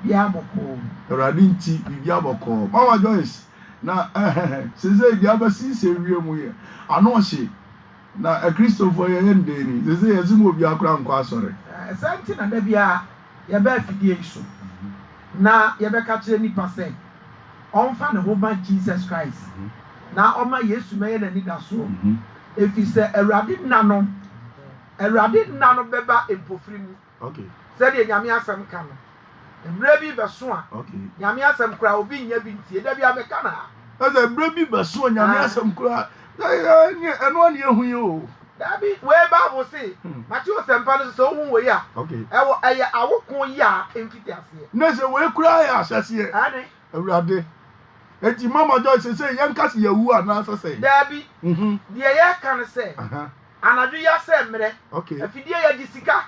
bibia boko awurade nti bibia boko Mama Joyce na sese dia ba si se wie mu ye ano hye na Christopher ye ndeni sese ye zimu obi akora nkwa asore santi na da bia ye ba fidie iso na ye be ka kire nipa se onfa ne ho ba Jesus Christ na oma Yesu meye na nida so efi se awurade nano beba empofiri mu okay se de nyame asem ka no emre bi beso a okay nyame asem kura obi nya bi ntie da bia me ka na ase emre bi beso nyame asem kura eno ne ehu ye o dabi we Bible say Matthew sempa no so hu we ya okay ewo eye awoko ya emfiti ase na se we kura ya asase ye ane awurade eti Mama Joyce say yanka se yawu ana asase dabi de ye ka no say anadu ya se mre okay afidie ya gisika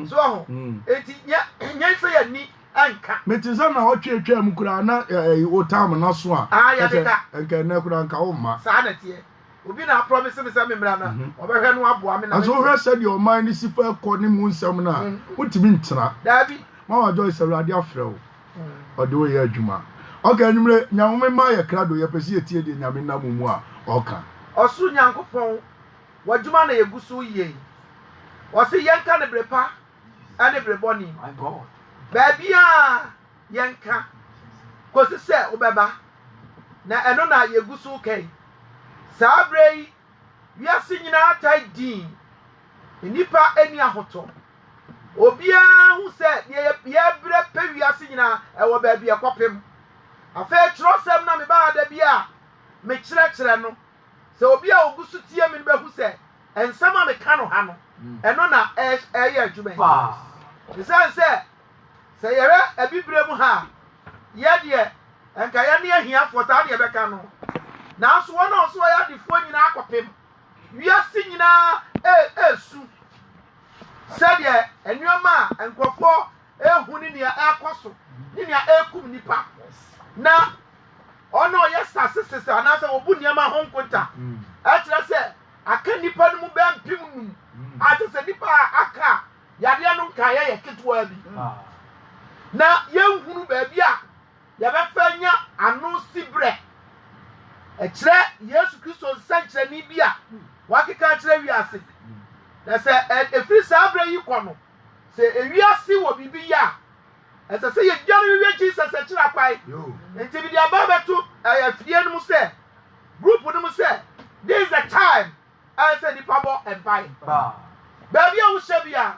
so ho eti nya se ya ni anka metiza na otwetwa mu kura na o tam na so a ya deka enka na kura nka wo ma sa na tie obi na promise me say me mra na obehwe no aboa me na aso hwe se de o man ni sifa ko ni mu nsam na utimi ntena dabi Mama Joyce awurade afrew o de wo ye adwuma okay nyumre nyawome ma ye krado ye pesi etie de nyame na mumu a oka osu nyankopon wadwuma na yegusu ye osi yenka ne brepa ane breboni My God. babia yenka kosi se obeba na eno na yegusu kai sabrei wiase nyina tai din nipa eni ahoto obia hu se ye bre pe wiase nyina ewo babia kwapem afa trosem na me ba da bia me kire no se obia ogusu tie me be hu se ensama me ka no ha no eno na eye adwuma Wow. se yere abibre mu ha ye de enka ye ne ahia fo ta de be ka no na so wona so ya de fo nyina akopem wiase nyina esu se de enuoma enkofo ehu ni ne akoso ni ne ekum nipa na ono ye sasese ana se obu niama ho nkonta a kire se aka nipa no mu be ampim num a te se nipa aka yade no nka ye ketwa bi na ye nhunu ba bi a ye be fanya anu sibre e kire Yesu Kristo sankire ni bi a wakeka kire wiase na se efiri sabre yi kono se ewiase wo bibi ya ese se ye gyaru wi Jesus e kire akwai enti bi dia ba betu afie no mu se group no mu se this is the time I said the pabo empire baby a wo shabia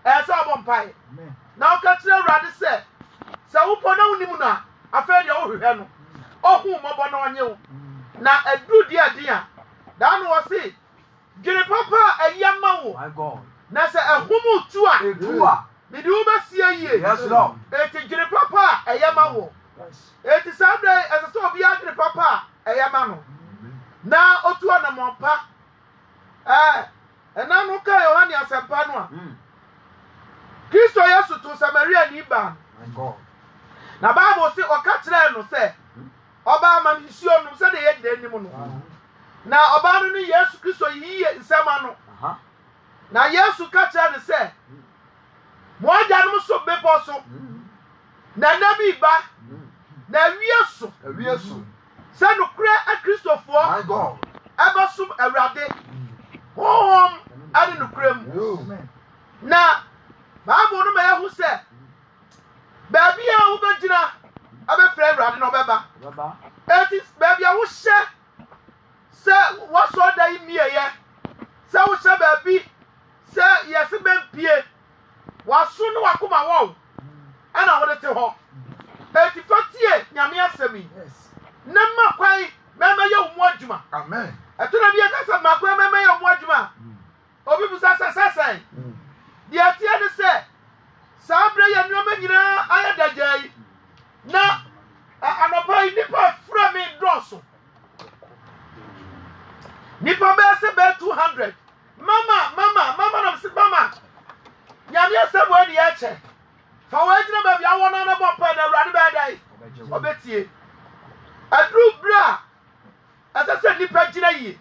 ese obo empire na o ka kire urade se wo pona unimu na afa dia wo hwehwe no ohu mobo na onye wo na aduru dia dia da no wo se gire papa ayama wo My God. na se ehumu tua me di wo be sie yie Yes, Lord. eti gire papa ayama wo Yes. eti sabre ese so obi agire papa ayama no na otu na mompa ena no ka Yohane asempa no a Kristo Yesu to Samaria ni ba My God. na Bible say o ka kire no se oba ma hisuo no se de ye de nim no na oba no ni Yesu Kristo yiye nsema no na Yesu ka kire ne se mo aja no so bepo so na nabi ba na wiesu se no kure a Kristofo My God. eba sum awrade ani no kure mu na Bible no ma hu se baby a wo begina abefra awrade no beba eti baby a wo hye se wo so da yi mieye se wo hye baby se yesi bempie waso no wakoma wo ana wo de te ho eti fatie nyame asemi na makwai mema ye wo adwuma amen etuna bi akasa makwai mema ye wo adwuma obi bu sasa di atie ne se sabre ya nuoma nyina ayadajai na anopai nipa fra me drosso nipa be se be 200 mama na se mama nyame asebo adi ya che fa wa gyina ba bia wona na bompa na awrade ba dai obetie adru bra asase nipa gyina yi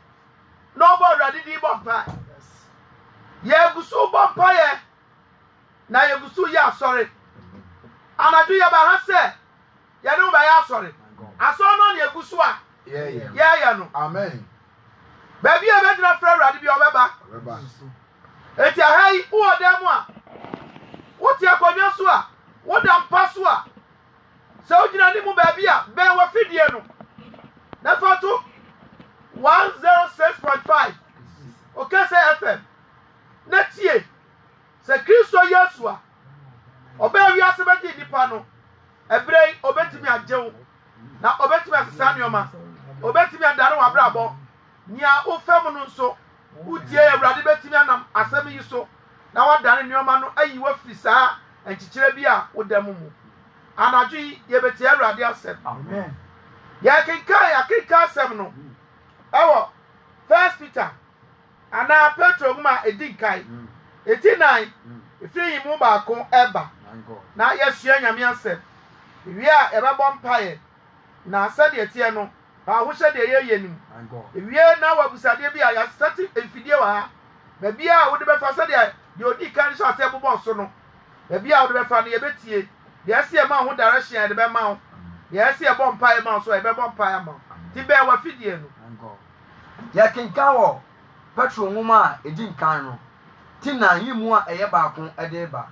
na obo awrade di bompa ye gusu bompa ye na ye gusu ya sorry anadu ya ba ha se ya no ba ya asori aso no na egusu a ya no amen baby e be dina fra Awurade bi obeba eti ahai wo da mu a wo ti akonwa so a wo da mpa so a se o gina ni mu baby a be wa fidie no na foto 106.5 okay say FM na tie se Kristo Yesu a oba wi asebedi nipa no ebrei obetimi ajewo na obetimi asesa nioma obetimi adare wa brabo nia ofem no nso udie Awurade betimi anam asem yi so na wadane nioma no ayi wa fisa enchichire bi a wodam mu anadwo ye beti Awurade asem amen ya kinka asem no ewo 1 Peter ana Petro guma edinkai etinai ifiri mu ba ko eba na yesua nyame asem wi a ebebo mpae na sade etie no ba ho hye de ye nim wi na wabusade bi a ya sati efidie wa ha ba bia wo de befa sade de odi kan so ase bobo so no ba bia wo de befa no ye betie de ase ma ho direction de be ma ho de ase bo mpae ma so e be bo mpae ma ti be wa fidie no ya kinka wo Petro nwoma edinkan no ti na yimu a eye ba ko ede ba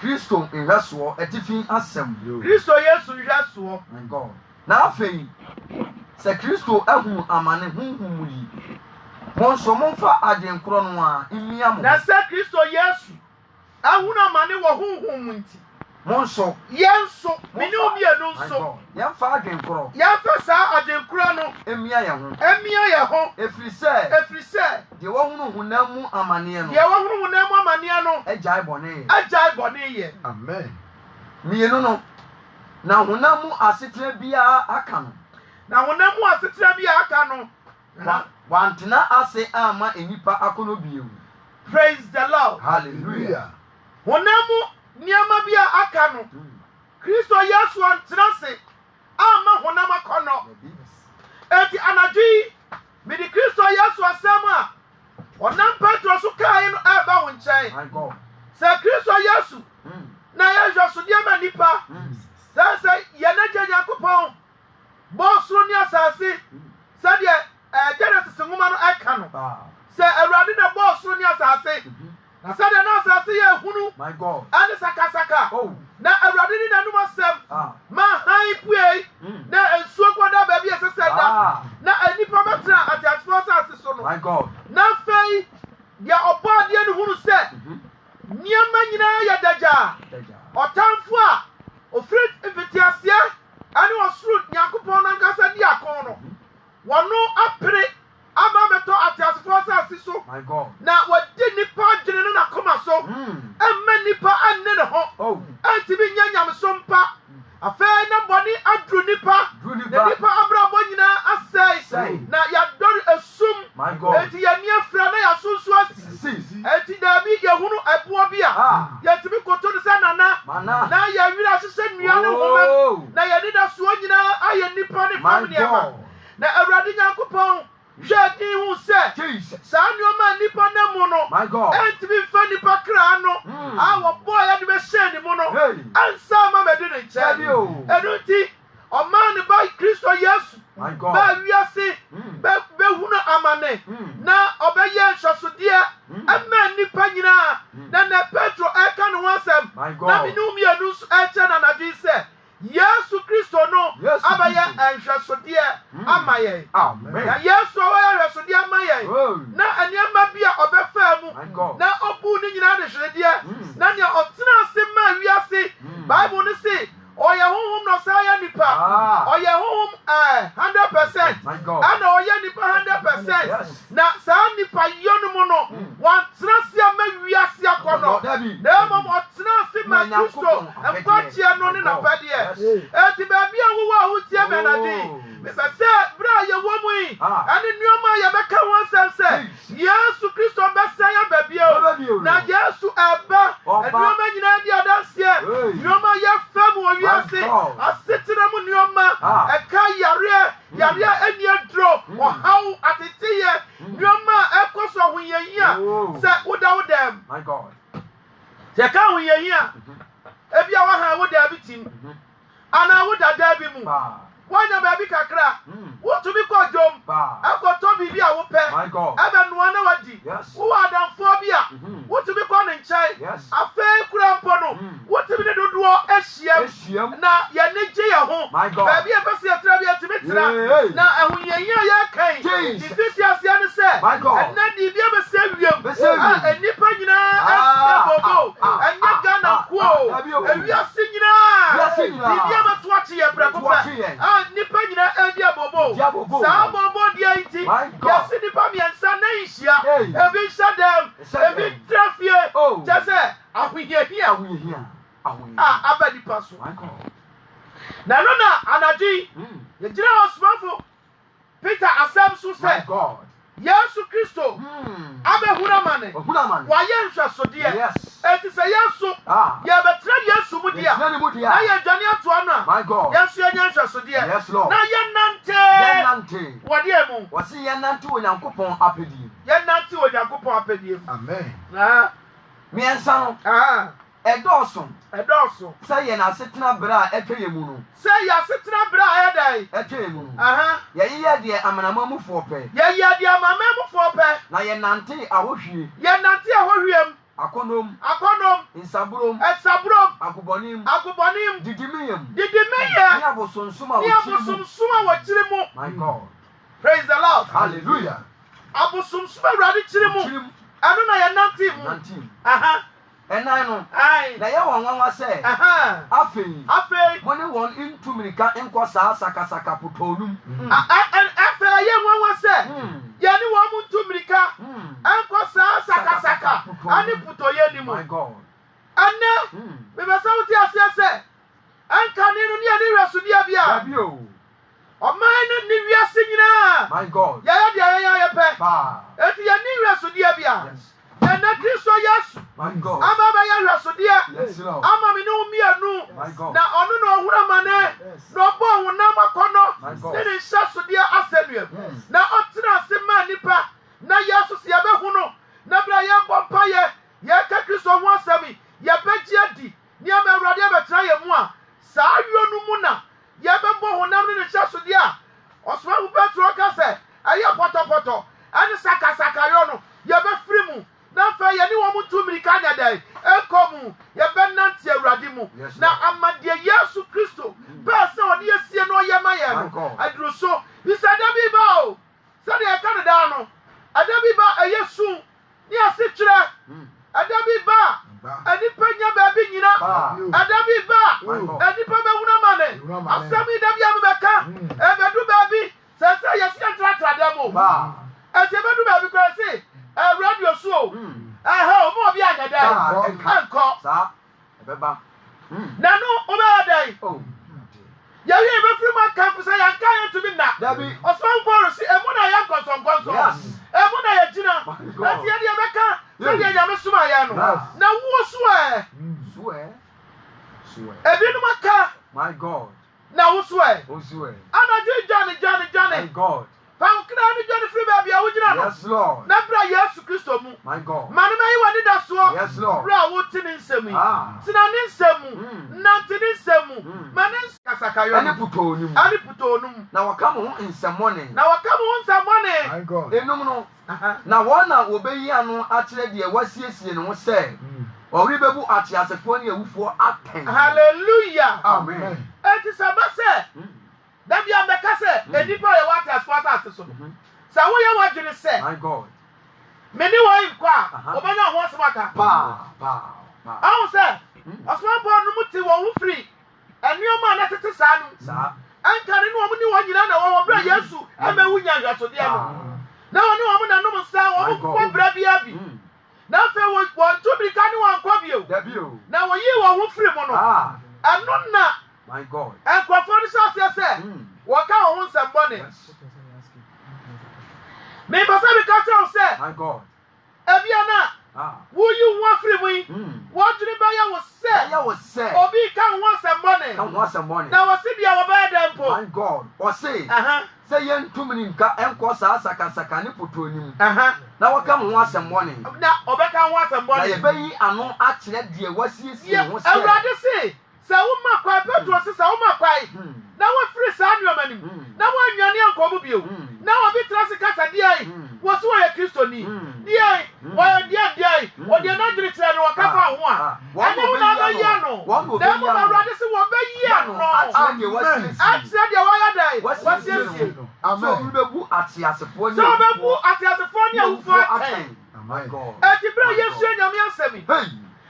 Kristo nhweso etifin asem Kristo Yesu nhweso my God na afei se Kristo ahu amane hunhum yi monso monfa adenkro no a imiam na se Kristo Yesu ahu na amane wo hunhum nti monso yenso mini obi enu nso yemfa adenkro yemfa sa adenkro no emia ye ho efiri se de wo hunu hunamu amane no ajai bone ye amen mienu no na hunamu asetre bia aka no wantena ase ama enipa akono biewu praise the Lord hallelujah hunamu niama bia aka no Kristo Yesu antena se ama hunamu akono enti anadwi mi di Kristo Yesu asem a onam Petro so kai no aba wo nchen my God se Kristo Yesu na Yesu die ma nipa se ye na janya kopon bosro ni asase se de Genesis ngoma no aka no se Awurade na bosro ni asase na se de na asase ye hunu my God ani sakasaka na Awurade ni nanum asem ma han pue na ensuo kwada ba bi esese da na anipa betra atiasfo asase so no my God na fei ya oba de ne hunu se niama nyina ya daja otamfo a ofrit evitiasia ani osuru Yakobon na nkasa di akon no wono apre aba beto atiasfo asase so my God na wadi nipa dwene no na koma so emma nipa anne ne ho anti bi nyanyam so mpa afei na boni adru nipa na nipa abrabo nyina asai na ya dori esum my God enti ya niafra na ya sunsu asisi enti da bi ye hunu ebo bia ya tibi koto ne sa nana na ya wira hyehyɛ nnua ne homa na ya dida so nyina aye nipa ne family ema na Awurade Yakobon jadi hu se sa nneoma nipa na mu no enti bi fa nipa kra no awo boy ya de be hye ni mu no ansa ma me de ne nche enuti o man by Kristo Yesu ba wiase be hunu amane na obeye nhwesode amma nipa nyina na Petro eka no wasem na minum ye nu eche na nadwi se Yesu Kristo no abaye nhwesode amaye amen ya Yesu abaye nhwesode amaye na aniama bia obefa mu na obu ni nyina de hwede na ne otena ase ma wiase Bible ni say oye honhom no saya nipa oye honhom 100% and oye nipa 100% na sa nipa yonumu no wan trase ma wiase akono na mom otena se ma Kristo empathy no ne na pade eti ba bia wo a hutie menadi me se bra ye wo mu yi ani nuoma ye beka won sense Yesu Kristo besaya ba bia na Yesu eba nuoma nyina di adanse nuoma ye fam wiase asetena mu nuoma eka yare eni adro o haw atetiye nuoma ekoso hoyehia se woda wodam my God ye ka hoyehia ebia wa ha woda biti mu ana wo dada bi mu wanya baabi kakra wotu bi kɔ dwom akɔtɔ bibi a wo pɛ ebe noa na wadi wo adamfo bi a wotu bi kɔ ne nkyɛn afei kura mpo no wotu bi ne dodoɔ ahyiam na yɛ ne gye yɛ ho baabi a pɛsɛ yɛtra bi yɛtumi tena na ahoyɛyɛ yɛ kan titi aseɛ ne sɛ ɛnɛ di bi abɛsɛ wiem nipa nyinaa ɛbobo ɛnyɛ Ghana kuo ewiase nyinaa bibi abɛto akye yɛ brɛko pɛ nipa nyina edi abobo saa abobo dia iti yasi nipa miɛnsa na nhyia ebi nhyɛ dɛm ebi trafie kyɛ sɛ ahoyehia aba nipa so na no na anadwi yɛgyina ɔsomafo Peter asɛm so sɛ Yesu Kristo abɛhura mane wayɛ nhwɛsodeɛ eti sɛ Yesu yɛbɛtena Yesu mu dia na yɛdwane atoa no a yɛnso yɛnyɛ nhwɛsodeɛ na yɛnante wɔdeɛ mu wɔse yɛnante Onyankopɔn apɛdie yɛnante Onyankopɔn apɛdie mu amen miɛnsa no ɛdɔɔso sɛ yɛn asetena bere a ɛtwa yɛ mu no sɛ yɛ asetena bere a ɛdɛn ɛtwa yɛ mu no yɛyɛ deɛ amanamamufoɔ pɛ yɛyɛ deɛ amanamamufoɔ pɛ na yɛnante ahohwie mu akɔnom nsaburom agobɔnem didimiyam ne abosonsom a wɔkyiri mu my God praise the Lord hallelujah abosonsom awurade kyiri mu ɛno na yɛnante mu ɛnan no na yɛ wɔn nwanwa sɛ afei mo ne wɔn ntumirika nkɔ saa sakasaka potɔnum afei yɛ nwanwa sɛ yɛne wɔn mu ntumirika nkɔ saa sakasaka ane potɔyɛ ni mu ɛnɛ bɛbɛsɛ wote aseɛ sɛ ɛnka ne no ne yɛne wɛsodeɛ bi a ɔman no ne wiase nyinaa yɛyɛ deɛ yɛpɛ eti yɛne wɛsodeɛ bi a ɛnɛ Kristo Yesu ama bɛyɛ hwɛsodeɛ ama me ne wo mmienu na ɔno na ɔhora ma ne na ɔbɔ honam akɔnnɔ ne ne nhyɛsodeɛ asɛnnuam na ɔtena ase ma nnipa na Yesu sɛ yɛbɛhu no na bra yɛbɔ mpayɛ yɛka Kristo ho asɛm yɛbɛgye adi nneɛma Awurade abɛtena yɛ mu a saa ayuo no mu na yɛbɛbɔ honam ne ne nhyɛsodeɛ a ɔsomafo Petro ka sɛ ɛyɛ pɔtɔpɔtɔ ɛne sakasakayɔ no yɛbɛfiri mu na fa yɛne wɔn mu tumirika nya dɛ ɛkɔ mu yɛbɛnante Awurade mu na amadeɛ Yesu Kristo bɛɛ sɛ ɔde yɛsie na ɔyɛ ma yɛ no aduru so bisa da bi ba o sɛdeɛ ɛka ne daa no ada bi ba ɛyɛ sum ne ase kyerɛ ada bi ba anipa nya baabi nyina ada bi ba anipa bɛhuna ma ne asɛm yi da bi a mebɛka ɛbɛdu baabi sɛ sɛ yɛsi ntratra dɛ mu ɛti ɛbɛdu baabi kora se radio so omo obi anyada enko sa ebeba na no oba dai ya wi be free man camp say ya kan to be na osan for si emu na ya konson emu na ya gina na ti ya de beka say ya nya me suma ya no na wo so ebi no maka my God na wo so ana John my God Pankra ni John free baby awugina no. Yes Lord. Na bra Yesu Kristo mu. My God. Manu mai wani da so. Yes Lord. Bra wo ti ni nsɛm yi. Tina ni nsɛm mu. Na ti ni nsɛm mu. Mane kasakayo. Ani putonum. Ani putonum. Na waka mo ho nsɛmɔne. My God. Enum no. Na wɔn na wobeyi ano akyerɛ deɛ wasiesie ne ho sɛ. Ɔwuri bebu atiasefoɔ ne awufoɔ atɛn. Hallelujah. Amen. Eti sabase. Dabi ameka se enipa ye what as far as so sa wo ye wadwene se my God me ni wo nkwa obanya ho asmaka pa awu se osman bo no muti wo wo free enioma na tete sa no sa anka ne no ni wo nyina na wo bra Yesu emewu nya hwasode no na oni wo na no sa wo ko bra bia bi na fe wo to bi ka ni wo nkwa bio na wo yi wo free mo no eno na my God. And Crawford says, what kind of some money? Maybe I can't say, my God. Ebiana, will you want free me? What did you say? I was say, or be come want some money? Come want some money. Now, I see the other bad my God. Or say, say, young too many and cause us a casacani put to him. Now, I come want some money. Now, or better want some money. I know actually, dear, what's his? I rather say. Sɛ woma kwa Petro sɛ sɛ woma kwa na wafiri saa nneɛma nim na wanwane ankɔmu bio na obi tra se kasa deɛ wɔ so yɛ Kristoni deɛ wɔyɛ deɛ wɔde na dwere kyerɛ no wɔka fa ho a ɛne wo na bɛyɛ no na mo Awurade se wɔbɛyɛ no akyerɛ deɛ wɔyɛ dɛ wɔsiesie so wobɛbu ateasefoɔ so wobɛbu ateasefoɔ ne awufoɔ atɛn ɛti berɛ Yesu anyame asɛmi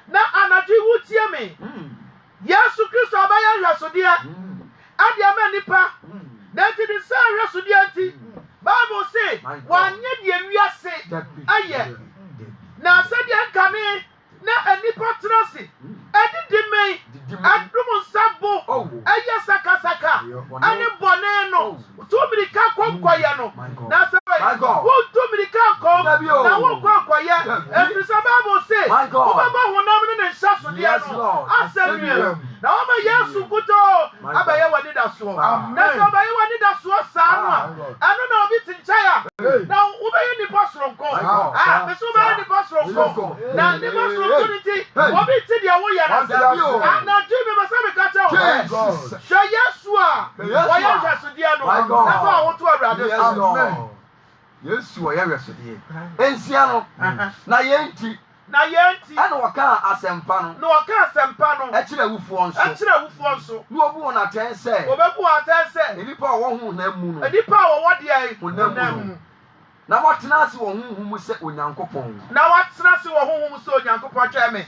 na anadwo wo tie me Yesu Kristo abɛyɛ hwɛsodeɛ ade ama nipa na nti de sɛ hwɛsodeɛ nti Bible say wanyɛ deɛ wiase ayɛ na sɛdeɛ nkane na nipa tena se ɛdidi mɛn adum nsabo ɛyɛ sakasaka ɛne bɔne no tumirika kɔnkɔyɛ no na sɛ wo tumirika kɔm na wo kɔnkɔyɛ ɛfiri sɛ Bible say wobɛbɔ honam ne ne nhyɛsodeɛ no asɛnwie na wɔma Yesu kuto abɛyɛ w'ani da soɔ na sɛ ɔbɛyɛ w'ani da soɔ saa no a ɛno na obi te nkyɛn a na wobɛyɛ nipa soronko mesɛ wobɛyɛ nipa soronko na nipa soronko no nti obi te deɛ woyɛ no anadwo me bɛsɛ meka kyɛ wo hwɛ Yesu a wɔyɛ hwɛsodeɛ no na fa a woto Awurade so Yesu wɔyɛ hwɛsodeɛ ɛnsia no na yɛnti ɛna wɔka asɛmpa no ɛkyerɛ awufoɔ nso na obu wɔn atɛn sɛ nnipa a wɔwɔ honam mu no nnipa a wɔwɔ deɛ honam mu na wɔtena ase wɔ honhom mu sɛ Onyankopɔn twɛ me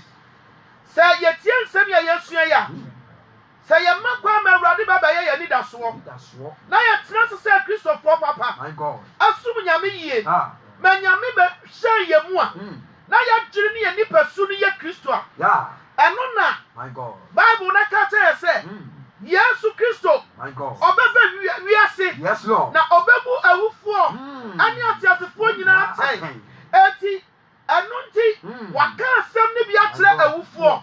sɛ yɛtie nsɛm yɛ yɛsua yɛ sɛ yɛma kwa ma Awurade bɛbɛyɛ yɛ nidasoɔ na yɛtena se sɛ Kristofoɔ papa asum Nyame yie ma Nyame bɛhyɛ yɛ mu a na yɛgyere ne yɛ nipa su no yɛ Kristo a ɛno na Bible na ka kyerɛ sɛ Yesu Kristo ɔbɛbɛ wiase na ɔbɛbu awufoɔ ane ateasefoɔ nyinaa atɛn eti ɛno nti waka asɛm ne bi akyerɛ awufoɔ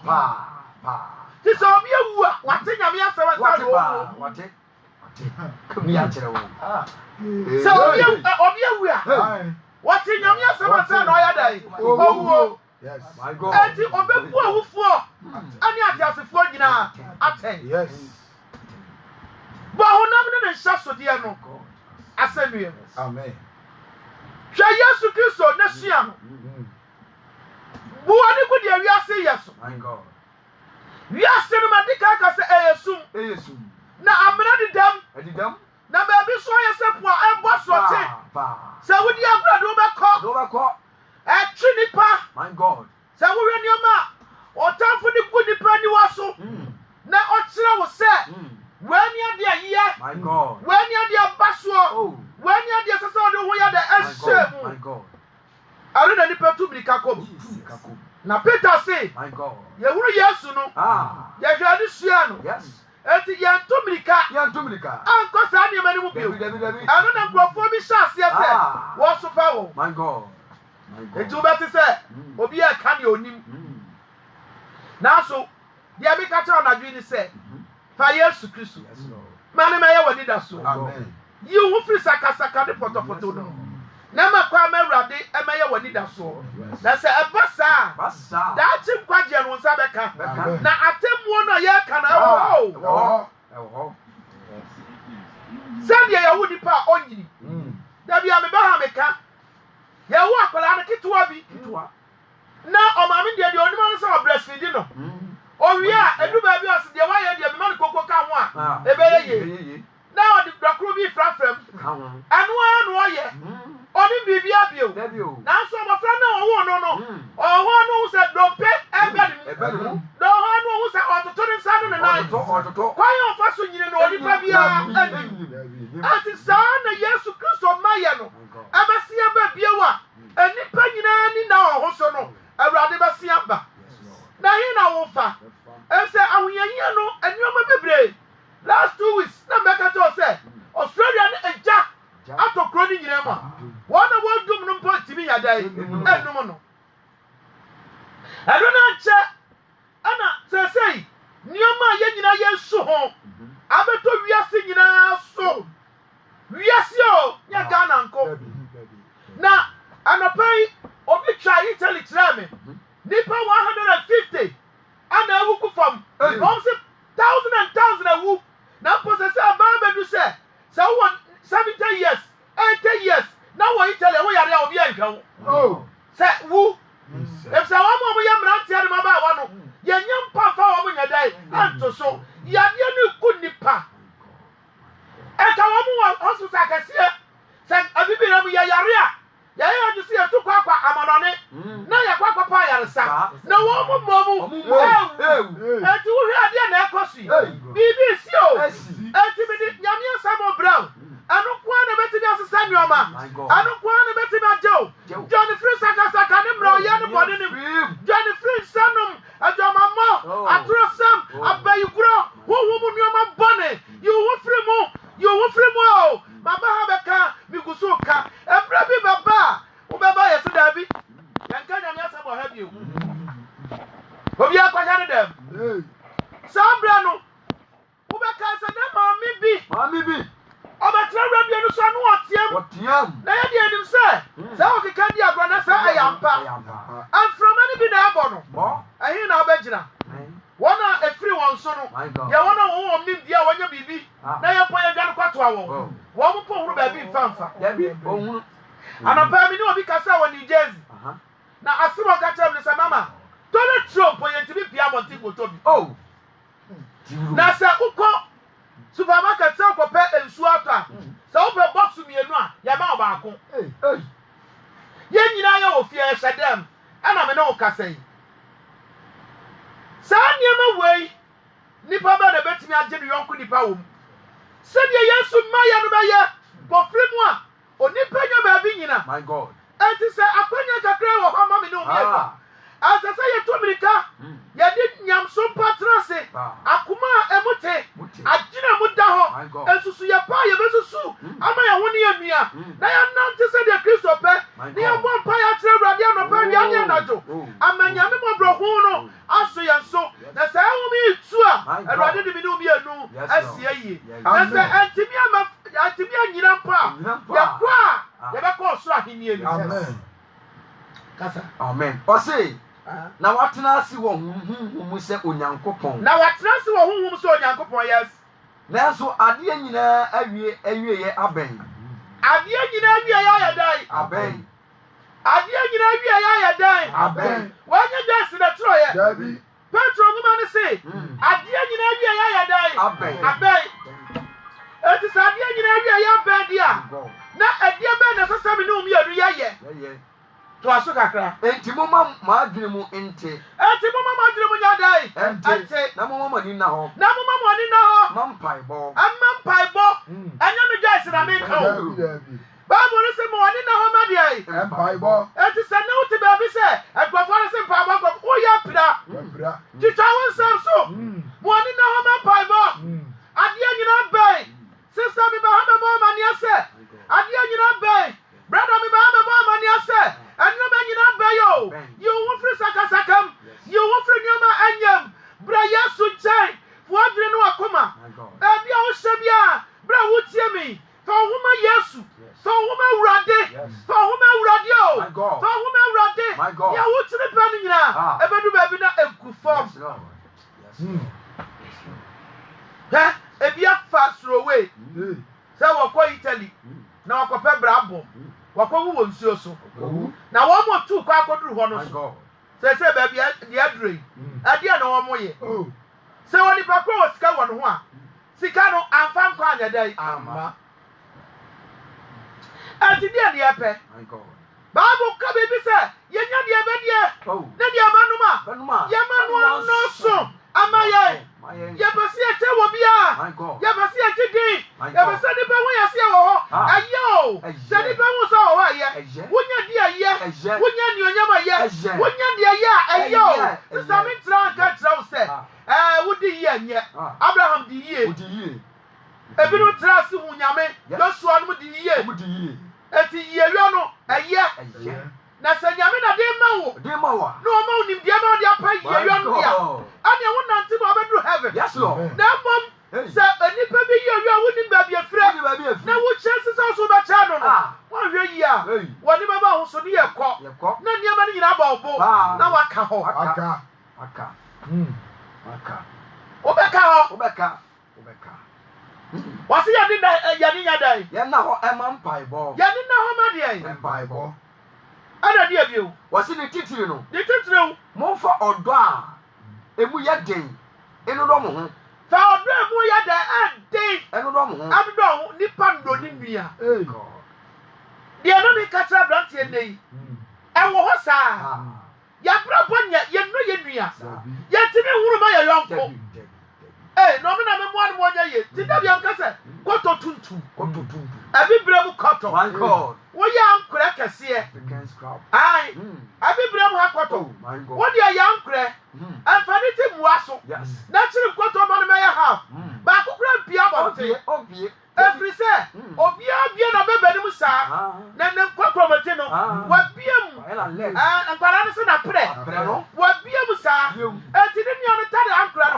ti sɛ obi awu a wate Nyame asɛm ɛsɛ no ɔwu sɛ obi awu a wate Nyame asɛm ɛsɛ na ɔyɛ dɛ ɔwu eti ɔbɛbu awufoɔ ane ateasefoɔ nyinaa atɛn bɔ honam ne ne nhyɛsodeɛ no asɛnnua hwɛ Yesu Kristo ne sua no buwa ne ko deɛ wiase yɛ so wiase no ma de ka sɛ ɛyɛ sum na amena didam na baabi so yɛ sɛ po a ɛbɔ sɔte sɛ wodi agorado wobɛkɔ ɛtwe nipa sɛ wohwɛ nneɛma a ɔtamfo de gu nipa niwa so na ɔkyerɛ wo sɛ wani adeɛ yɛ wani adeɛ ba soɔ wani adeɛ sɛ sɛ ɔde ho yɛ dɛ ɛhyɛ mu ɛno na nipa tu mirika kɔm na Peter se yɛhuru Yesu no yɛhwɛ ne sua no eti yɛnto mirika ankɔ saa nneɛma no mu bio ɛno na nkurɔfoɔ bi hyɛ aseɛ sɛ wɔsopa wɔn eti wobɛte sɛ obi a ɛka ne onim nanso deɛ bi ka kyerɛ ɔnadwe ne sɛ fa Yesu Kristo ma ne mɛyɛ w'ani da so yi wo firi sakasaka ne pɔtɔpɔtɔ no na ma kwa ma Awurade ɛmɛyɛ w'ani da so na sɛ ɛba saa daakye nkwagyeɛ no nsa bɛka na atemmuo no a yɛka no ɛwɔ sɛdeɛ yɛwo nipa a ɔnyini dabi a mebɛha meka yɛwo akwadaa no ketewa bi na ɔmaame deɛ ɔnim no sɛ ɔbrɛsfidi no owie a edu baabi ɔsi deɛ wayɛ deɛ mema no koko ka ho a ɛbɛyɛ yie na ɔde dɔkoro bi frafram ɛno ara na ɔyɛ ɔne biribi abio nanso ɔbɔfra na ɔwɔ no ɔwɔ no sɛ dompe ɛbɛ ne mu dɔwɔ no sɛ ɔtoto ne nsa no ne nan kwan a ɔfa so nyini no onipa biara anim ati saa na Yesu Kristo ma yɛ no ɛbɛsia ba bie wa enipa nyinaa ni na ɔho so no Awurade bɛsia ba na hin na wo fa ɛsɛ ahoyɛyɛ no anioma bebree last 2 weeks na mɛka kyerɛ sɛ Australia ne agya atokuro ne nyinaa ma wɔn na wɔdum no mpo timi yada yi ɛnum no ɛno na nkyɛ ɛna sɛsɛi nneɛma a yɛ nyinaa yɛ nso ho abɛtɔ wiase nyinaa so wiase o nyɛ Ghana nko na anɔpa yi obi twa Italy kyerɛ me nipa 150 ana awuku fam wɔn sɛ no yadeɛ no ku nipa ɛka wɔn mu hospital kɛseɛ sɛ abibi na mu yɛ yare a yɛyɛ ɔgye si yɛtu kɔ akɔ amanɔne na yɛkɔ akɔpa ayaresa na wɔn mu mmɔ mu ɛti wohwɛ adeɛ na ɛkɔ so yi biribi si o ɛti mi de nyame asɛm brɛw ɛno koa na bɛtumi asesa nneɔma ɛno koa na bɛtumi agye o john firi sakasaka ne mmerɛ ɔyɛ ne bɔne ne mu john firi nsanom adwamammɔ atorɔsɛm abayigorɔ honhom mu nneɔma bɔne yiwo firi mu o maba ha bɛka migu so ka ɛberɛ bi bɛba a wobɛba yɛ so daabi yɛnka nyame asɛm wɔ ha bio obiara kɔhyɛ ne dɛm saa berɛ no wobɛka sɛ ne maame bi ɔbɛtena wura bia no so ano ɔteam na yɛde anim sɛ sɛ wokeka di agorɔ na sɛ ɛyɛ ampa amframa no bi na ɛbɔ no ɛhe na wobɛgyina wɔn a ɛfiri wɔn so no yɛ wɔn a wɔn nimdeɛ a wɔnyɛ biribi na yɛmpa yɛdwa no kɔtoa wɔn mo po horo baabi mfamfa anɔpaa mi ne obi kasa wɔ New Jersey na asɛm a ɔka kyerɛ me sɛ mama toilet roll po yɛntumi pia abɔnten kɔtɔ bi na sɛ wokɔ supermarket sɛ wokɔpɛ nsuo atɔ a sɛ wopɛ box mmienu a yɛma wo baako yɛn nyinaa yɛ wɔ fie yɛhyɛ dɛm ɛna me ne wo kasa yi saa nneɛma wei nipa bɛ na bɛtumi agye ne yɔnko nipa wɔ mu sɛdeɛ Yesu mmayɛ no bɛyɛ bɔfiri mu a onipa nya baabi nyina ɛnti sɛ akwanya kakra wɔ hɔ ma me ne wo mmiɛnɔ asɛ sɛ yɛto mirika yɛde nyamso mpa tena ase akoma a ɛmu te agyina mu da hɔ ɛsusu yɛ pa yɛbɛsusu ama yɛ ho ne yɛ nua na yɛnante sɛdeɛ Kristo pɛ ne yɛbɔ mpa yɛakyerɛ Awurade anɔpa awia ne anadwo ama nyame mmɔborɔho no aso yɛn so na sɛ ɛhom yi tu a Awurade de me ne wo mmienu asie yie na sɛ antimi anyina mpa a yɛkɔ a yɛbɛkɔ ɔsoro ahenni ani kasa amen ɔse na watena ase wɔ honhom sɛ Onyankopɔn yes nanso adeɛ nyinaa awieyɛ abɛn adeɛ nyinaa awieyɛ ayɛ dan abɛn adeɛ nyinaa awieyɛ ayɛ dan abɛn wɔnyɛ dan si na toroyɛ Dabi Petro ngoma ne se adeɛ nyinaa awieyɛ ayɛ dan abɛn eti sɛ adeɛ nyinaa awieyɛ abɛn di a na adeɛ bɛn na sɛ me ne wo mmienu yɛyɛ to aso kakra enti moma maadwene mu nte nyadai ente na moma mani na hɔ mampaibɔ anya me gya sira me ka o Bible ne se mo wani na hɔ ma de mpaibɔ enti sɛ ne wote baabi sɛ agbafo ne se mpaibɔ kɔ wo yɛ pira titwa wo nsɛm so mo wani na hɔ ma mpaibɔ adeɛ nyina bɛn sister mi ba ha bɛbɔ ma ne asɛ adeɛ nyina bɛn brother mi ba ha bɛbɔ ma ne asɛ ɛnneɛma nyinaa bɛyɛ o yiwo ho firi sakasakam yiwo ho firi nneɛma anyam bra Yesu nkyɛn fo adwene no wakoma baabi a wohyɛ bi a bra wotie me fa wo ho ma Yesu fa wo ho ma Awurade fa wo ho ma Awurade o fa wo ho ma Awurade nea wokyere pɛ no nyinaa ɛbɛdu baabi na egu fam hɛ ebi afa sorowe sɛ wɔkɔ Italy na wɔkɔpɛ brabɔ wakɔwu wɔ nsuo so na wɔn mo tu kɔ akɔduru hɔ no so sɛ baabi deɛ aduro yi adeɛ na wɔn mo yɛ sɛ wɔn nipa koro wɔ sika wɔ ne ho a sika no amfa nkɔ anyɛ dɛ yi ama ɛti deɛ deɛ pɛ baabu ka biribi sɛ yɛnya deɛ bɛdeɛ ne deɛ manum a yɛma no ano so ama yɛn yɛpɛ sɛ yɛkyɛ wɔ bi a yɛpɛ sɛ yɛgye din yɛpɛ sɛ nipa ho yɛ seɛ wɔ hɔ ɛyɛ o sɛ nipa ho sɛ wɔ hɔ ɛyɛ wonya di ɛyɛ wonya nnuonyam ɛyɛ wonya deɛ ɛyɛ a ɛyɛ o sisa me ntira nka kyerɛ wo sɛ wodi yie ɛnyɛ Abraham di yie ebinom tira ase hu nyame Joshua nom di yie eti yiyewia no ɛyɛ na sɛ nyame na de ma wo na ɔma wo nimdeɛ ma wode apa yiyewia no bia ɛnea wo nante ma wobɛduru heaven na mmom sɛ nipa bi yiyewia a wonim baabi afirɛ na wokyerɛ sisa wo so wobɛkyerɛ no no woanhwɛ yi a wɔne bɛma ahosode yɛ kɔ na nneɛma no nyinaa ba wo bo na waka hɔ wobɛka hɔ wɔse yɛne nya dɛn yɛna hɔ ɛma mpaebɔ yɛne na hɔ ma deɛ mpaebɔ ɛna deɛ bio wɔse ne titiri no ne titiri momfa ɔdɔ a emu yɛ den ɛno dɔ mo ho Abidon nipa ndo ni nua. Dia no mi ka tra brant ye nei. E wo ho saa. Ya bra bonya ye no ye nua. Ye timi huru ma ye yonko. No me na me mo an mo nya ye. Ti da bia nka se koto tuntum. Abibra mu koto. My God. Wo ya ankure kese. Ai. Abibra mu hakoto. Wo dia ya ankure. Anfaniti muaso. Na chiri koto ma no me ya ha. Ba kokura bia bo. Every say, Obia na bebe ni musa, na kwakwa no, wabiam, and Paranison a pre, wabiam musa, and didn't you understand Ankara?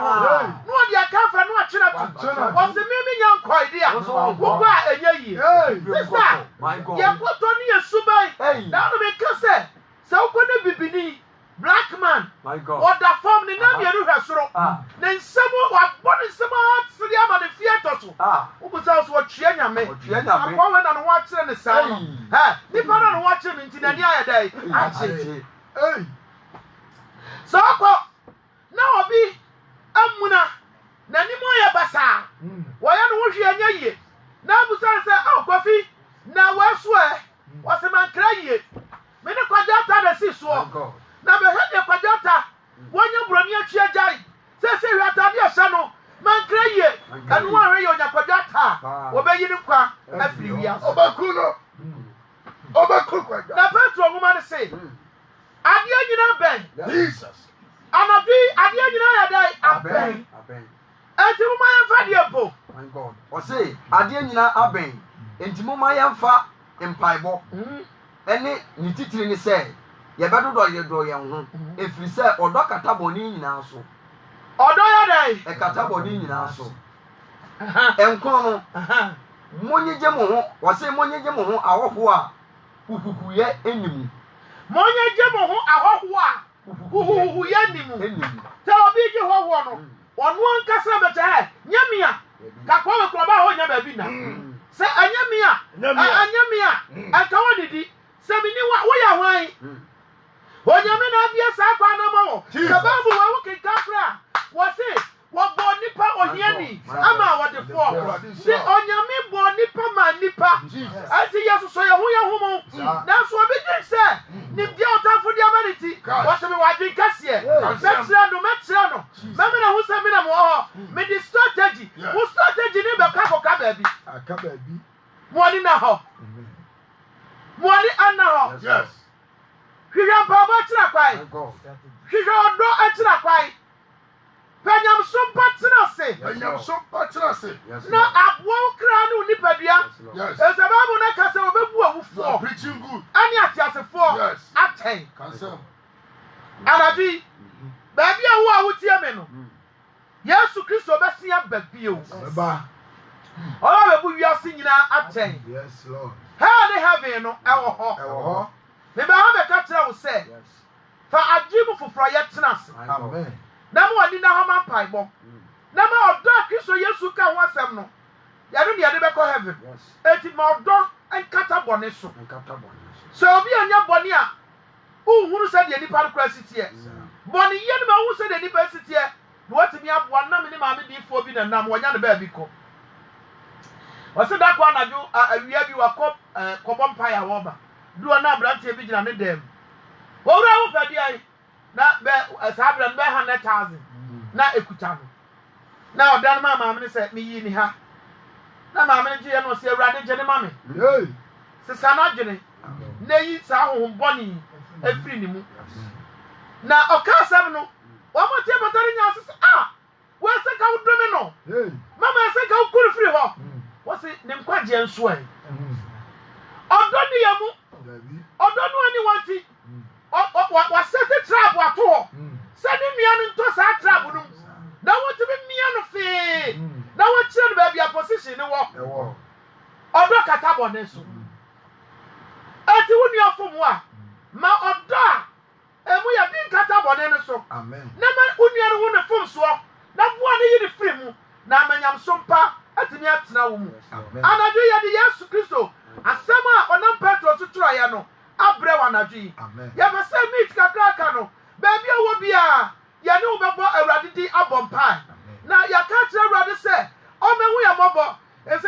No, the Akafa, no, China, was the mimi young idea, who are a year. Sister, my God, you put on your subai, now to make us say, so couldn't be beneath. Black man, my God, or the form the name you have so. Then someone was born in some heart, so the other theatre. Who was also a Chiana me, a woman and watching the sun. If I don't watch him into the day, so now be Amuna, Nanimoya Basa. Why don't you hear? Now, Busan said, oh, coffee. Now, I swear, what's a man crying? Many quadrata the sea. Na be hede kwadata wonya broni achia jai se we atade ahya man kraye anu ahwe ye onya kwadata wo be yini kwa afiri wia obaku no obaku kwadata na petro nguma ne se ade anyina ben Jesus anabi ade anyina ya dai aben enti mo ma yemfa de po my God o se ade anyina aben enti mo ma yemfa empaibo ene ni titiri ni se ye bedo do ye ho efiri se odo kataboni nyina so odo ya dai e kataboni nyina so enkon no monyeje mo ho wose monyeje mo ho awoho a huhuhu ye enimu monyeje mo ho awoho a huhuhu ye enimu te obi je ho no onu ankasa beta nyamia kakwa we kroba ho nya ba bi na se anyamia aka wonidi se mini wo ya hwan Onyame na bia sa kwa na mo. Kababu wa wo kikafra. Wo se wo bo nipa ohiani ama wo de fo. Se onyame bo nipa ma nipa. Ati yesu so ye ho mo. Na so obi din se ni bia otafo di amaniti. Wo se me wadin kase. Metra no. Mama na hu se me na mo ho. Me di strategy. Wo strategy ni be ka ko ka ba bi. Aka ba bi. Mo ni na ho. Mo ni ana ho. Yes. Hwehwe papa tira kwai. Hwehwe odo atira kwai. Panyam sompa tira se. Na abwo kra ne unipadua. Yes. Esababu na kase obebu awufo. Preaching good. Ani atiasefo. Yes. Aten. Cancel. Anabi. Baby awu awutie me no. Yesu Kristo obesia babi o. Eba. Ola bebu wiase nyina aten. Yes Lord. Ha ne heaven no ewo ho. Maybe I have a catcher will say, for a jim for Friar Tnas. Amen. Now, I did not have my pipe. Now, our dark is so yes, who can want some. No, you don't need to heaven. Yes, 80 more dog and catabonesso. So be on your bonia. Who said the Nipan Crescent here? Bonnie, who said the University here? What me up 1 minute before being a number 1 baby. What's that one I do? We have you a cop, Cobon Pire Woman. Do na branche bi gina ne dem wora wo padi ai na be asabran be 100,000 na ekuta no na odan ma me se me yi ni ha na ma me je no se awrade je ne ma me se sana gene na yi sa ho boni afiri ni mu na okasam no wo mo tie botare nya se wo se ka wo do me no mama se ka wo kuru firi ho wo se ne nkwaje nso ai odo ni yamu odo no ani wanti wa set trap wa to se ni mia no to sa trap no na wonti be mia no fe na wo kire no ba bia position ni wo odo kata bone so ati woni afom a ma odo a emu ya din kata bone no so amen na ma woni anu wo ne fom so na bo ani yi ni free mu na amanyam so mpa ati mi atena wo mu anadu ya de Yesu Kristo asema onam Petro tutura ya no abre wanadwi ya be say meet kakaka no baby owo bia ya ne wo bebo awrade di abompa na ya ka kire awrade say o mehu ya mobo ese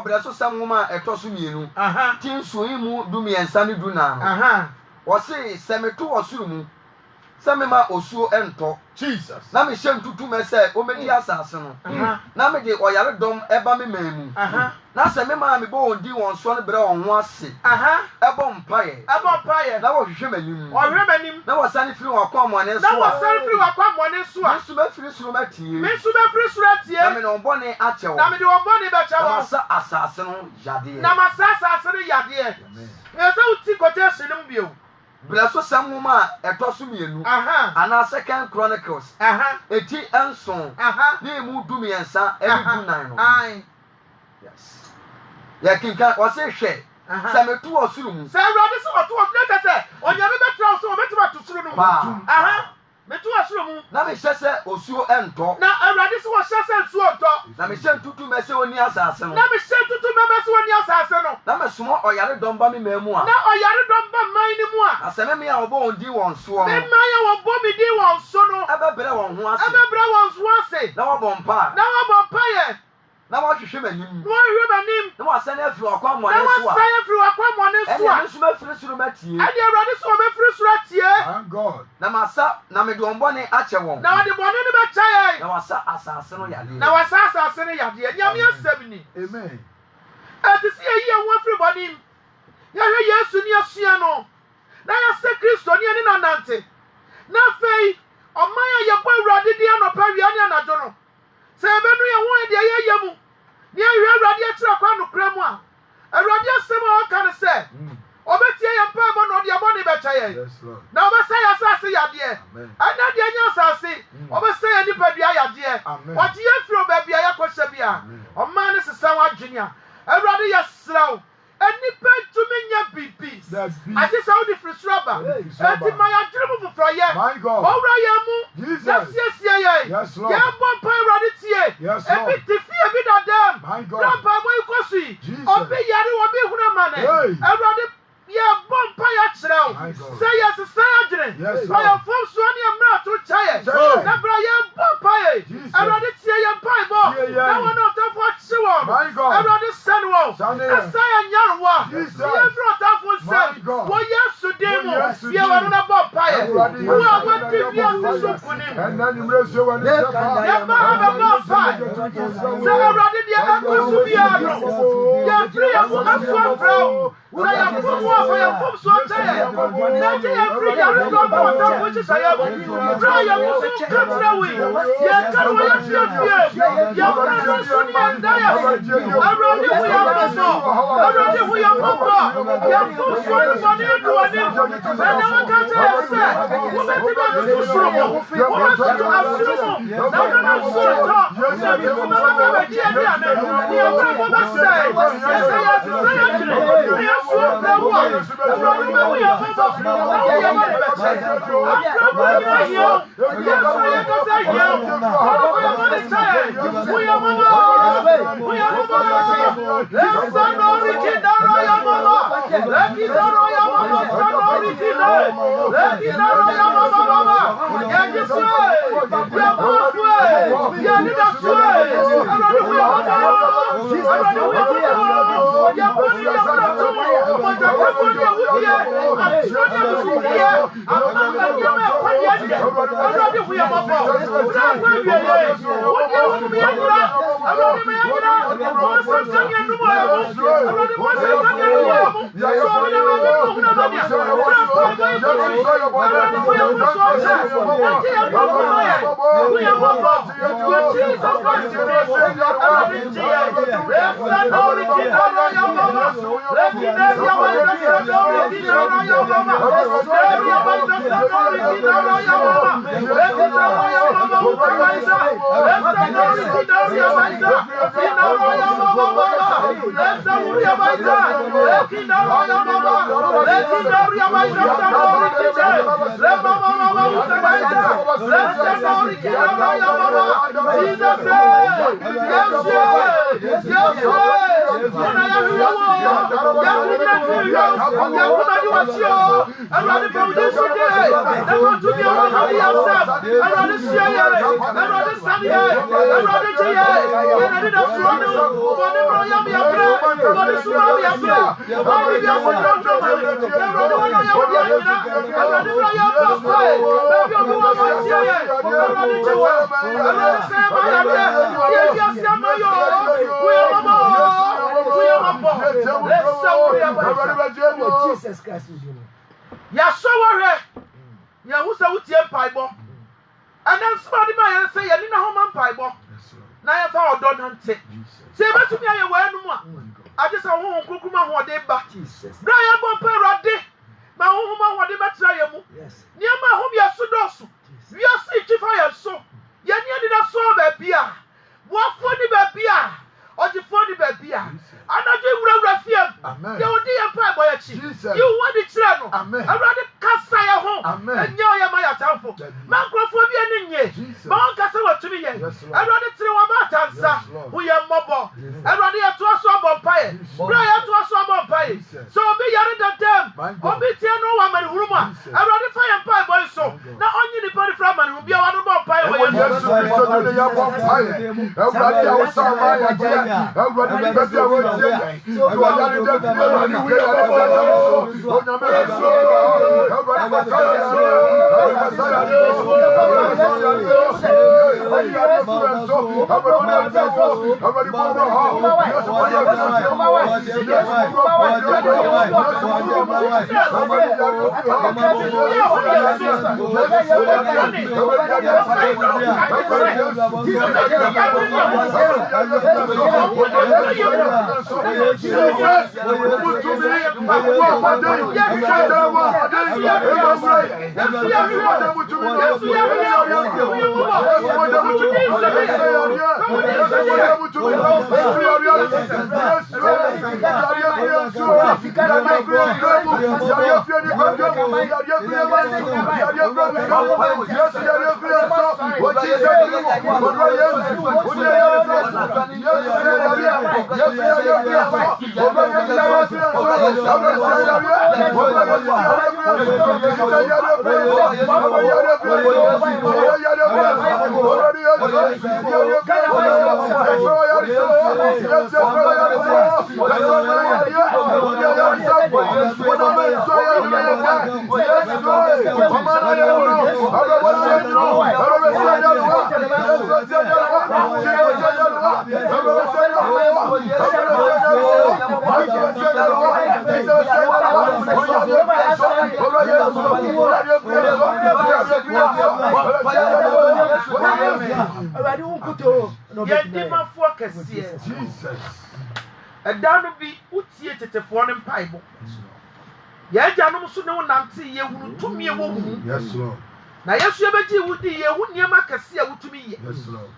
bere so sam nwoma etoso mienu tin so imu du miensa ne du na wo se semeto osuru mu semema osuo ento Jesus na me hyem tutu me se o medi asase no na me de oyare dom eba me mamu na se me ma me bo ondi won so ne bere won ho ase ebo mpaye na wo hwehwe manim na wo sane firi wa kwa mone so me su me firi suru matie na me no bone achewo na me de obone be chewo na sa asase no yade na ma sa asase no yade me se uti quotation no bio Blesso Samuma, a tossum you, and our second Chronicles, a tea and song, near Mudumi and Sa, every 9. Yes. Yeah, King was a share. Some 2 or soon. Say, Robinson or 2 of letters, on your better so better to soon. Metu asromu na me hese osuo ento na awrade so hese nsuo ento na me hye tutu mese oni asase no na me hye tutu mese oni asase no na me somo oyare domba me mamu a na oyare domba man ni mu a aseme me a obo ondi won so me man ya wo bo mi di won so no abebere won ho ase abebere won so ase na wo bompa ye na wo hwehwe manim na wo asane afiri akwa mone so a na wo asane afiri akwa mone so a ene nso mafiri suru matie ene awrade so mafiri suru atie thank God na masa na me de ombone ache won na wo de bone ne be chaye na wasa asase no yade na wasa asase no yade nyame asem ni amen ati si eyi e won afiri bonim ya hwe Yesu ni asua no na ya se Kristo ni na nante na fei oman ya yebo awrade di anopa wiane anajo no se ebenu ye won de ye yemu ni ahwe awrade akira kwa no kra mu a awrade asem o ka ne se obetie ye mpa mo no de abone be chaye na obesa ya asase yade ana de anya asase obesa ya nipa dua yade wati ye firo ba bia ya kwhye bia oman ne sesa wa dwenia awrade ya sraw enipa tumenya bibi ati saudi frisraba eti maya drimu fufroye owra ye mu yesiesie ye ye bompa awrade tie ebi tifi ebi dadam grandpa mo ikosi obi yare obi huna mane awrade ye bompa ya chrew say yes say adwene ya fom so ne amra to chaye na bra ye bompa ye awrade tie ye pai bo na wona to fo chiwo awrade senwo say anyarwa ye fro ta fo say wo yesu demo ye wona na bompa ye wo wa tifi asisukuni and then you raise your one ye ba bompa say awrade die akosu bia no ye free afu bro say ya for your folks so tired. Now they are free. You don't know what which is I am. Try your music country way. Yeah, can we have your fear? You can so near there. Around you we are also. Around you we are Papa. You put so money into a name. And now I can't say. What's that about to show? What's that to assume? Now I'm so talk. So you come over here. You are going to say. Yes, Everybody was here. Everybody from this day. Everyone to the other yourself. Everybody see here. Everybody stand here. Everybody see here. You need a flood. For the royal Biafra. For the Sudan Biafra. For the Biafra. Everybody want to know your Biafra. Everybody from your Biafra. Baby, you want to see here. Everybody see here. Everybody say my Biafra. Yes, yes, yes, my yo. We are more. We are more. Let's say Jesus Christ is you. Ya so worry. Ya who say wutie mpaibọ. And then somebody may say ya ni na homa mpaibọ. Na ya fa odo nante. Say betumi aye wa anu mu a. Ade say ho kokuma ho de ba. Jesus. Bra ya bo pa rade. Ma ho ho de betra ya mu. Yes. Niam ho bia so dosu. Wi asi twifa ya so. Ya ni ade na so ba bia. Wo afo ni ba bia. Oji phone baby a anaje wura fiam ye odi ye pa boy achi you want the chira no awrade kasa ye ho enye oye ma ya tamfo mankrofo bi eni nye ma on kasa watumi ye awrade tire wa ba tansa wo ye mobo awrade ye to aso abo pae bra ye to aso abo pae so obi yare da dem obi tie no wa mari huruma awrade fa ye pa boy so na onyi ni pari fra mari obi wa no bo pae wo ye Yesu Kristo de ya bo pae awrade ya wo sa ma ya everybody be there with you. You are the devil. We are Jesus. Edanu bi utie tetefo ne mpaibo. Ya janum so ne wonante ye hunu tumi wo hu. Yes Lord. Na Yesu ebeji wudi ye hu niam akase a wutumi ye. Yes Lord.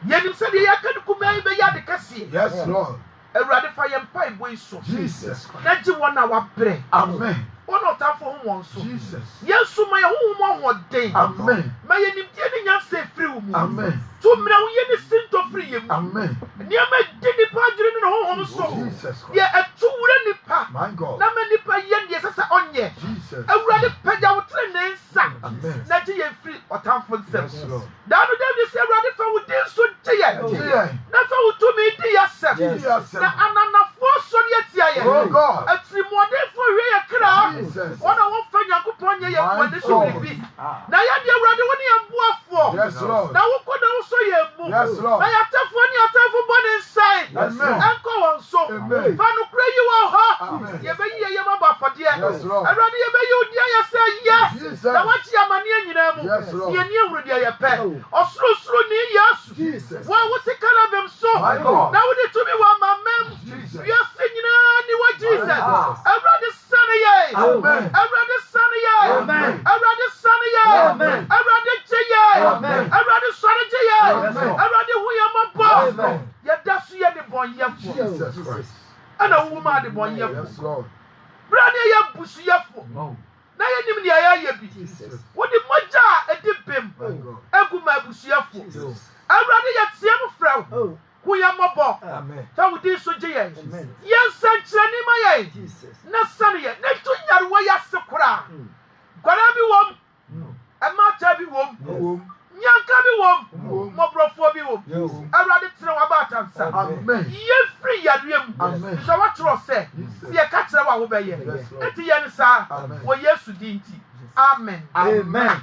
Ye nim se de yakadu kuma be ya de kase. Yes Lord. Ewurade fa ye mpaibo iso. Jesus. Na ji wona wa bre. Amen. Ono tafo hu won so. Jesus. Yesu ma ye hu mo hoden. Amen. Ma ye nim tie ni nyanse free wo mu. Amen. To mra wo ye ni sinto free ye mu. Amen. Niam di pa jiri no ho hom so. Jesus. Ye atuwure nipa. My God. Na me nipa ye ne sesa onye. Jesus. Ewurade pagya wo tre ne nsa. Amen. Na ji ye free otamfo nsem. Yes Lord. Da no dem se ewurade fa wo din so tie. Na fa wo to me di yasem. Na ananafo so ne atia ye. Oh God. Atimode fo hwe ye kra. Jesus. Ona wo fa Yakupon ye wode so bibi. Na ya de ewurade wo ne amboafo. Yes Lord. Na wo koda wo so ye mu. Yes Lord. Na ya tafo ne atafo bone inside. Amen. Enko won so. Amen. Fa no kra yi wo ho. Ye be yi ye maba fode. Yes Lord. Ewurade ye be yi odia ye say yes. Na wa chi amane anyina mu. Yes Lord. Ye ni ewurade ye pe. Osuro ni Yesu. Jesus. Wa wo se kala them so. Na wo de to me wa mamem. Jesus. You singing ni wa Jesus. Ewurade sane ye. Amen. Ewurade sane ye. Amen. Ewurade sane ye. Amen. Ewurade che ye. Amen. Ewurade sane che ye. Amen. Ewurade hu ye mabo. Amen. Ye dasu ye de bon ye fo. Jesus Christ. Ana wu ma de bon ye fo. Yes Lord. Brade ye busu ye fo. No. Na ye nim ni ye bi. Jesus. Wo di moja edi bem. Egu ma busu ye fo. Ewurade ye tie mo fraw. Oh. Who ya mabo. Amen. Ta wo di so je ye. Amen. Ye sanchira ni ma ye. Jesus. Na sane ye. Na tu nyaruwa ye Nyanka bi wom. Mobrofo bi wom. Awurade tere wa ba atansa. Amen. Ye free yadrem. Amen. So what tro say? Se ye ka tere wa wo be ye. Eti ye nsa wo Yesu di nti. Amen. Amen.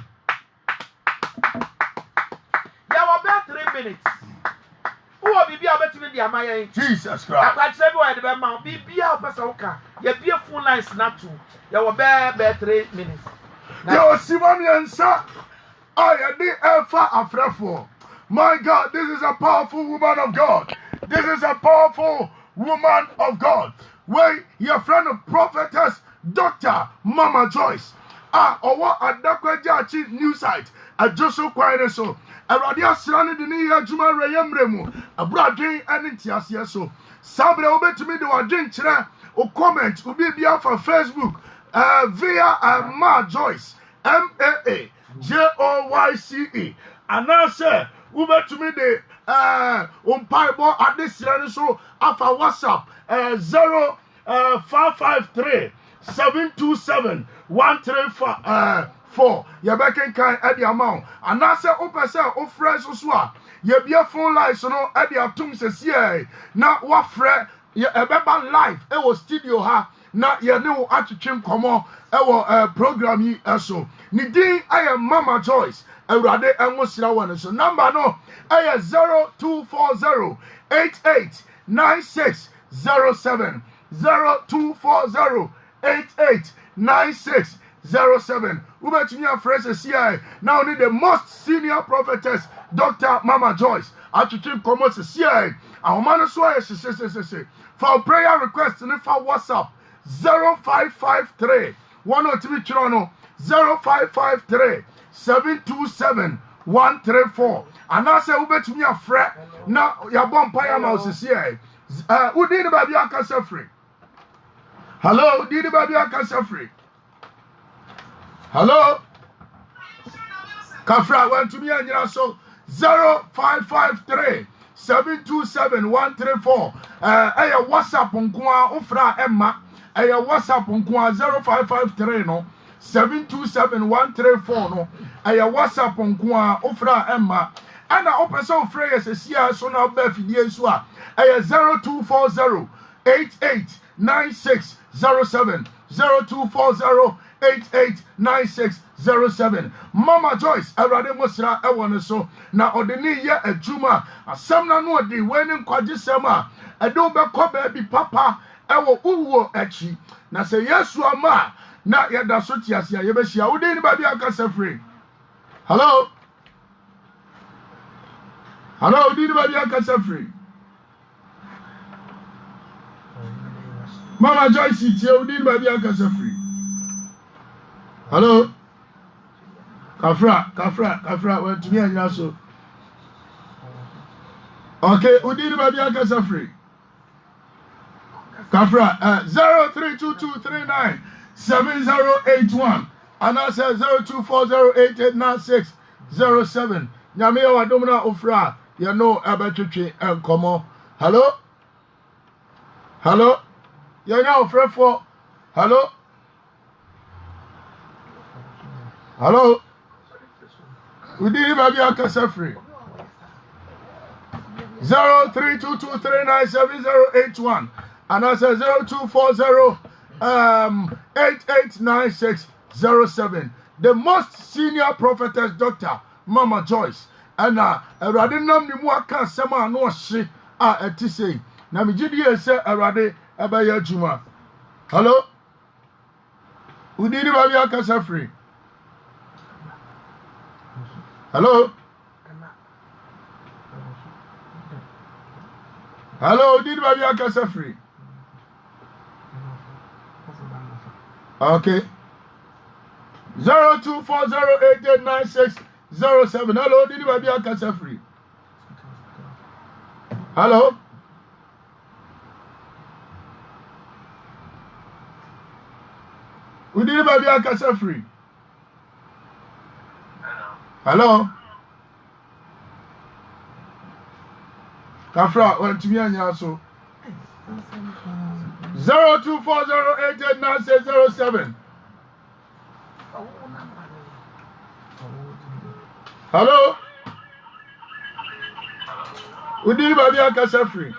Ya wo be 3 minutes. Who be a better with the Amaya? Jesus Christ. I can't say why the man be a person. You be a full nice not to. You will bear 3 minutes. Yo, Simonian, sir. I am the Alpha Afrefo. My God, this is a powerful woman of God. This is a powerful woman of God. Where your friend of prophetess, Dr. Mama Joyce. Or what at Dakwajachi news site at Joshua Quaireso. A radio surrounded the Nia Juma Rayamremu, a broadway and Tiasia so. Sabre obey to me the drink or comment will be for Facebook via Ma Joyce MAAJOYCE. And now, sir, over to me the Piebo at this so after WhatsApp 0553 727 134. You beckon kind at the amount. And I say, open say, oh, fresh or swap. You be a phone line, so no, at the atom says, yeah. Now, what fret, you a better life, it was studio ha. Now, you know, at the chim come on, our program ye also. Nidin, I am Mama Joyce, and rather, I must see one. So, number no, I am 0240 889607 0240 889607. Ubetumi Francis here. Now need the most senior prophetess, Dr. Mama Joyce. Atutim Komos here. Our man is why for prayer request and for WhatsApp 0553 103 Chirono 0553 727 134. And I say Ubetumi Afre. Now your bomb paya mouse here. Who did the baby cancer free? Hello, did the baby cancer free? Hello? Kafra went to me and you so 0553 727 134. Aya WhatsApp unkwa ufra Emma. Aya WhatsApp unkwa 0553 no 727 134 no. Aya WhatsApp unkwa ufra Emma. Ana opesa ufra yesia so na be fidie so a. Aya 0240 889607 0240 889607. Mama Joyce, Arade Mosra, Ewan so. Now, Odeni ye a Juma, a Samna no de winning Quadisama, a dobe baby papa, Ewo Uwo Echi. Now say yes, you are ma. Not yet the Sotias, Yabesia, Udini Baby Akasa free. Hello? Hello, Udini Baby Akasa free. Mama Joyce, Udini Baby Akasa free. Hello? Kafra, went to me and also. Okay, Udini Babia Casa free. Kafra, 0322397081. And I said 0240889607. Nyamia wa domina ofra. You know about Chichi and Como. Hello? Hello? You know, friend for. Hello? Hello? We didn't have your casa free. 0322397081. And I said 0240 889607. The most senior prophetess, Dr. Mama Joyce. And I didn't know me more can sema no she at say. Now me GDA say already about Juma. Hello? We didn't have your casa free. Hello? Hello, did Baby Akasa free? Okay. 0240889607. Hello, did Baby Akasa free? Hello? We did Baby Akasa free? Hello? Kafra, went to me and also. 0240889607. Hello? Udini baby akasa free.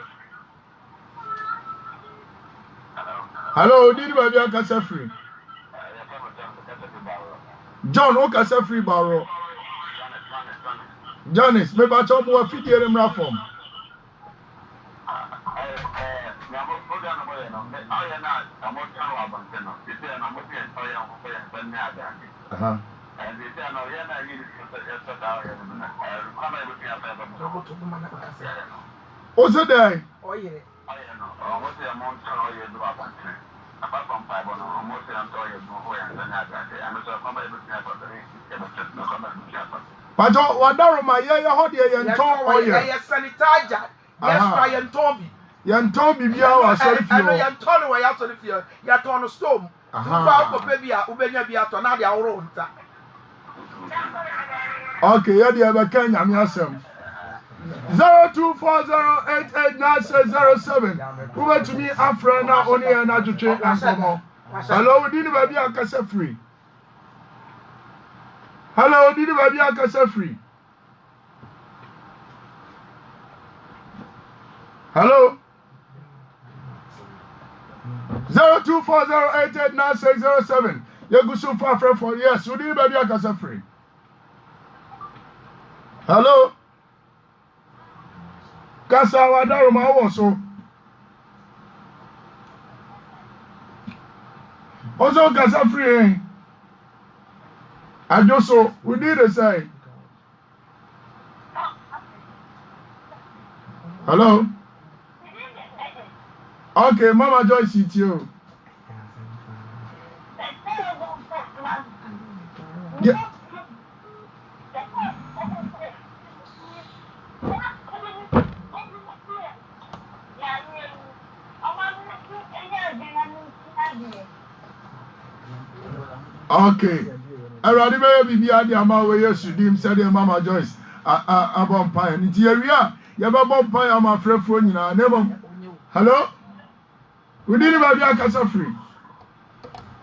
Hello, Udini baby akasa free. John okasa free baro. Janice, me ba cho mo fidie re mra form. Also there. Oh yeah. Pajo wadaroma ye hodi ye nton oye. Ye sanitizer. Yes, try nton bi. Ye nton bibia wa sorry fio. Ano ye nton wa ya sorry fio. Ya ton storm. Tuba ko pe bia ubenya bia to na de aworo nta. Okay, ye de be kan nyame asem. 0240889607. Over to me afra na oni e na twetwe ankomo. Hello, Udini baby akasa free. Hello, Udini baby akasa free. Hello. 0240889607. Yegusu for yes, Udini baby akasa free. Hello. Kasa wadaroma wo so. Also kasa free. Ajoso, we need to say. Hello? Okay, Mama Joyce, it's you. Yeah. Okay. Everybody may be the amount where you should dim said Mama Joyce. About pie. And it's here. You have a bomb pie. I'm a friend for you now. Never. Hello? We didn't buy a casa free.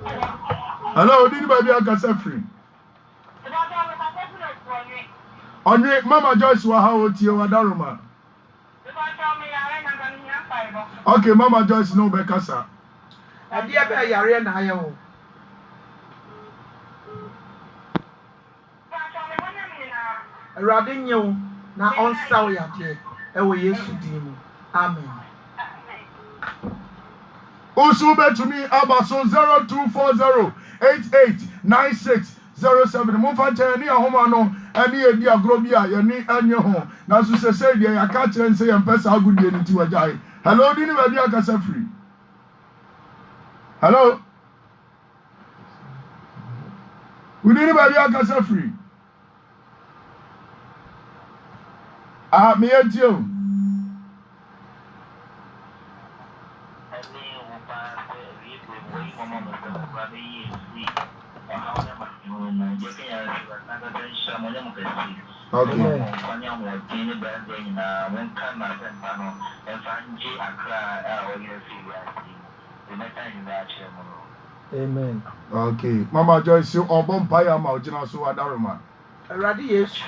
Hello, we didn't buy a casa free. On Mama Joyce, how old you are, Daruma? Okay, Mama Joyce, no Becassa. And the other Yarian Hayo. Radinho na on saw ya de e wo Yesu din. Amen. Usube to me abaso 0240889607. Mo fa tani ahoma no ani edi agro bia ye ni anye ho. Na so se de ya ka kire nse ye mpesa agudie ni ti wajai. Hello, dini ba bia kasa free. Hello. Udini ba bia kasa free. Me and you. Okay. Amen. Okay. Mama Joyce, you on Bompire Mountain, so Adaruma. Radi Yesu.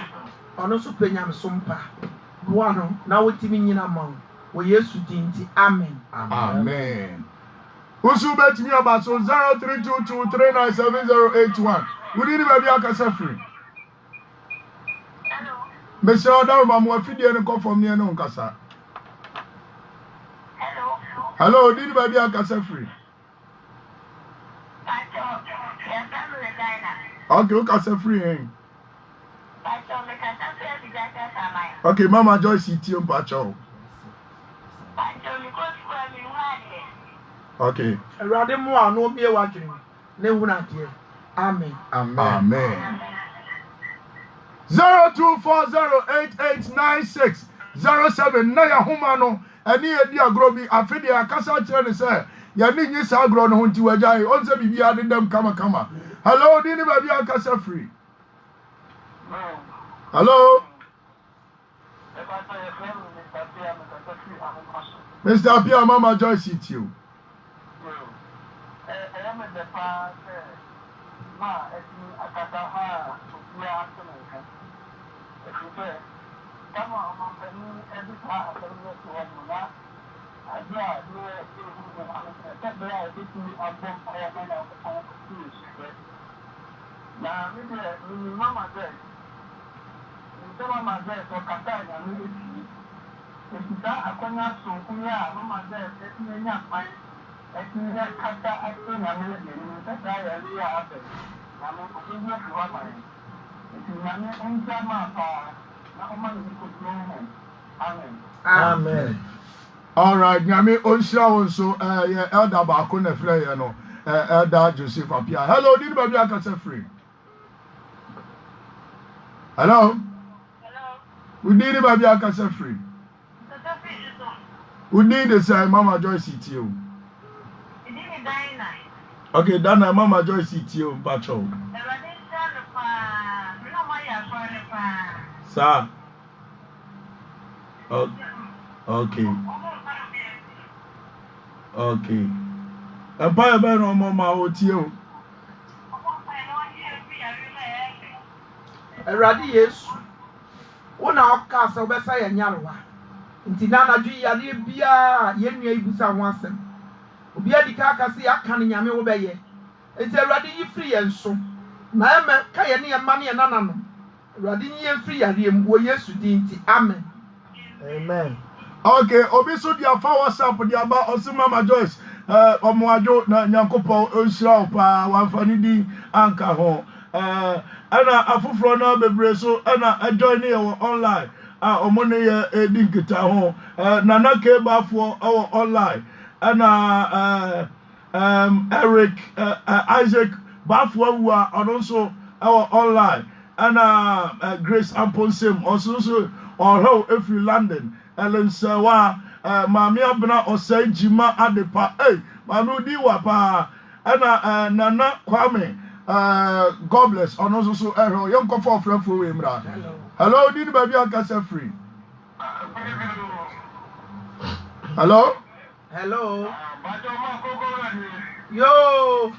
Ono so penyam sompa. Buano na wotimi nyina mawo. Wo Yesu dinti. Amen. Amen. Usu bet me about so 0322397081. We didn't baby akasa free. Hello. Monsieur Adaruma mo afidie ne ko from near no nkasa. Hello. Hello, didn't baby akasa free. Okay, ukasa free. Okay, Mama Joyce, it's you, Pacho. Okay. Radimo no be watching. Ne huna tie. Amen. Amen. 0240889607. Na ya homa no ani edi agro bi afide akasa kire ne say ya ni nyi sa agro no hunti wajai onse bibia de dem kama. Hello, dini baby akasa free. Hello. Mr. Apia, Mama Joyce, it's you. Amen. All right, Nyame onshira wonso elder ba ko na frɛ ye no elder Joseph Apia. Hello, did baby akasa free? Hello? We did baby akasa free. We need to say Mama Joyce TO. Okay, Dana Mama Joyce TO Pacho. Sir. Okay. Okay. Empire Ben on Mama OTO. Eradi Yesu. Wona okasa obesa ya nyarewa. Nti na anadwo yare bia ye nua ibusa ho asem. Obi adika akase aka ne nyame wo beye. Nti Eradi yi free ye nso. Na eme ka ye ne ye ma ne ye nana no. Eradi yi ye free yare mu wo Yesu di nti amen. Amen. Okay, obi so dia fa WhatsApp dia ba osi Mama Joyce omo adwo na Nyankopon onhyira opa wanfani di anka ho ana afufro na bebre so ana join ne online omo ne ye di nkita ho nana ke ba fo online ana Eric Isaac ba fo wa ono so online ana Grace Amponsem also so or every London Ellen Sawa Mami Abna Osei Jima Adepa Manu Diwapa and Nana Kwame God bless on also so young comfort friend for Imra. Hello, did baby Akasa free? Hello? Hello. Yo.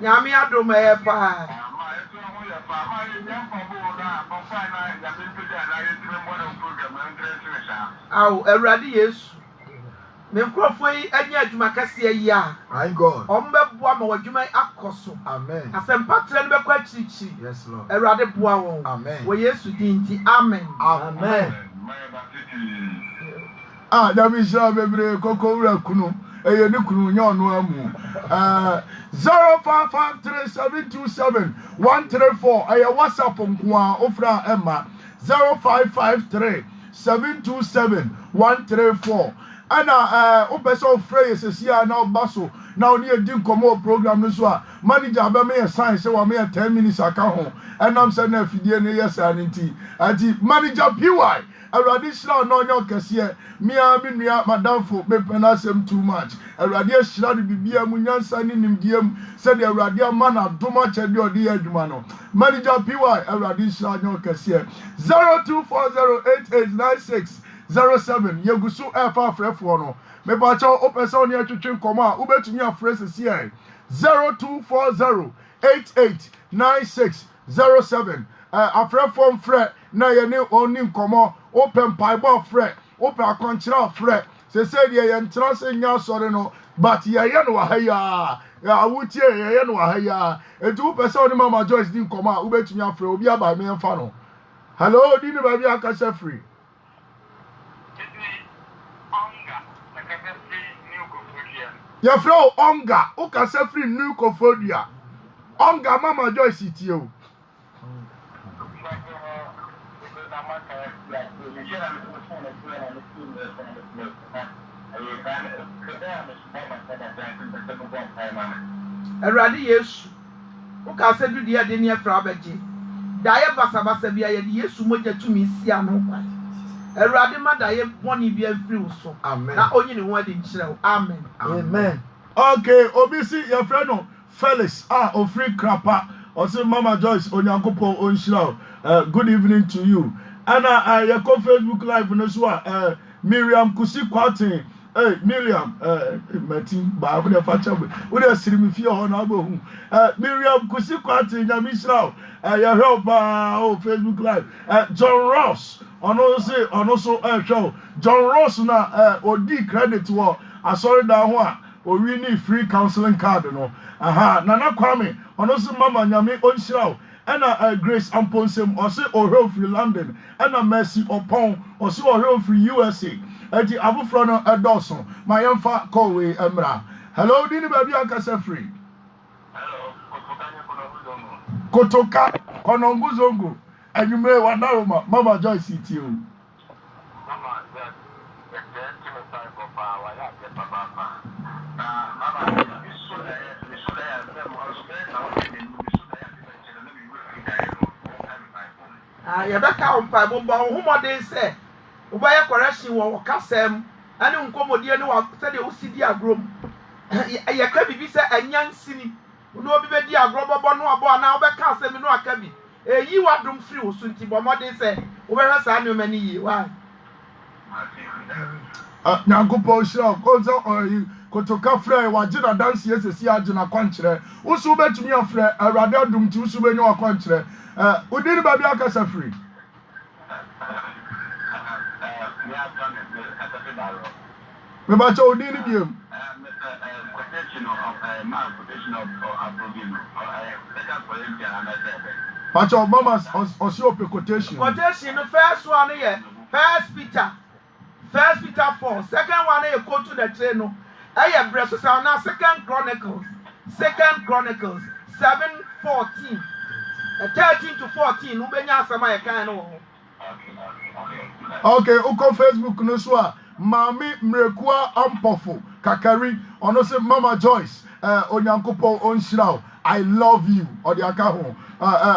Nyami adome pa. Aw Eradi Yesu. Me nkrofo yi anya adwuma kase yi a. My God. Ombeboa ma wadwuma akoso. Amen. Asempa tre no bekwa chirichi. Yes Lord. Erade boa won. Amen. Wo Yesu di nti amen. Amen. Dami sha bebre koko wura kunu. Eye ni kunu nya onu amu. 0553727134 eye WhatsApp nkoa ofra Emma 0553727134 ana opese ofra yesesia na obaso na oni edi nkomo program no so a manager ba me sign say wa me 10 minutes aka ho enam say na afidie ne yesa nti ati manager PY Eradi shira no onyo kese mia mi nua madamfo me penasem too much Eradi shira de bibia mu nyansa ni nimdiem se de Eradi ama na doma chede odi adwuma no manager PY Eradi shira onyo kese 0240889607 yegusu efa frefo no me ba cha opesa oni atwetwe nkomo a ubetumi afrese sie 0240889607 afrefo mfre na ye ne oni nkomo open pipe frɛ open akonkyerɛ frɛ se de ye ntra se nya sɔre no but ye no wa ha ya awutie ye no wa ha ya etu pese oni Mama Joyce din koma ubetumi afrɛ obi aba me mfa no hello di ne ba bi akasa free ye frɛ onga o kasa free new Kofodia onga Mama Joyce tie o Eradi Yesu. Uka se du dia de ne afra abeje. Da ye basabasa bia ye de Yesu moja tumi sia no kwa. Eradi ma da ye boni bia mfiri wo so. Amen. Na onyi ne ho ade nkyerɛ wo. Amen. Amen. Okay, obisi your friend no Felix ofri krapa osi Mama Joyce onyankopon onhyira good evening to you. Ana your Facebook live no so Miriam Kusi Kwatin Miriam Martin ba wo de facha we de siri mi fie ho na bo hu Miriam Kusi Kwatin nyamisra your help Facebook Live. John Ross, also show. John Ross na odi credit to asori da ho a o win free counseling card no. Aha, Nana Kwame, also Mama Nyame onhyira. And Grace Amponsem, or say Ohio free London, and a Mercy upon, or say Ohio free USA. At the Abufrano at Dawson, my young fat Colway Emra. Hello, Dini Baby Akasa free. Hello, Kotoka, Kononguzongo, and you may wonder, Mama Joyce, it you. Mama, Yabeka umpa bomba humode se ubaya correction wo kasem ane nkomodie ne wa se de usidi agrom yaka bibi se anyansini no obi be di agro bobo no abo na obeka asem no aka bi eyi wadom free wo sunti bomode se ubehwa sa ne mani yi wa nyankopo shira konzo Kotoka frɛ wagina dance yesesi agina kwankyerɛ usu betumi afrɛ awrade adum ti usu benyo akwankyerɛ udiri ba bia kasa free me ba cho udiri biem Pacho mama osi ope quotation the first one here First Peter 4 second one here go to the train no Aya breso sa na Second Chronicles 7:14 13 to 14 ubenya asama ye kan no. Okay, uko Facebook no so a Mami Mrekua Ampofo Kakari ono se Mama Joyce onyankopon onhyiraw I love you odi aka ho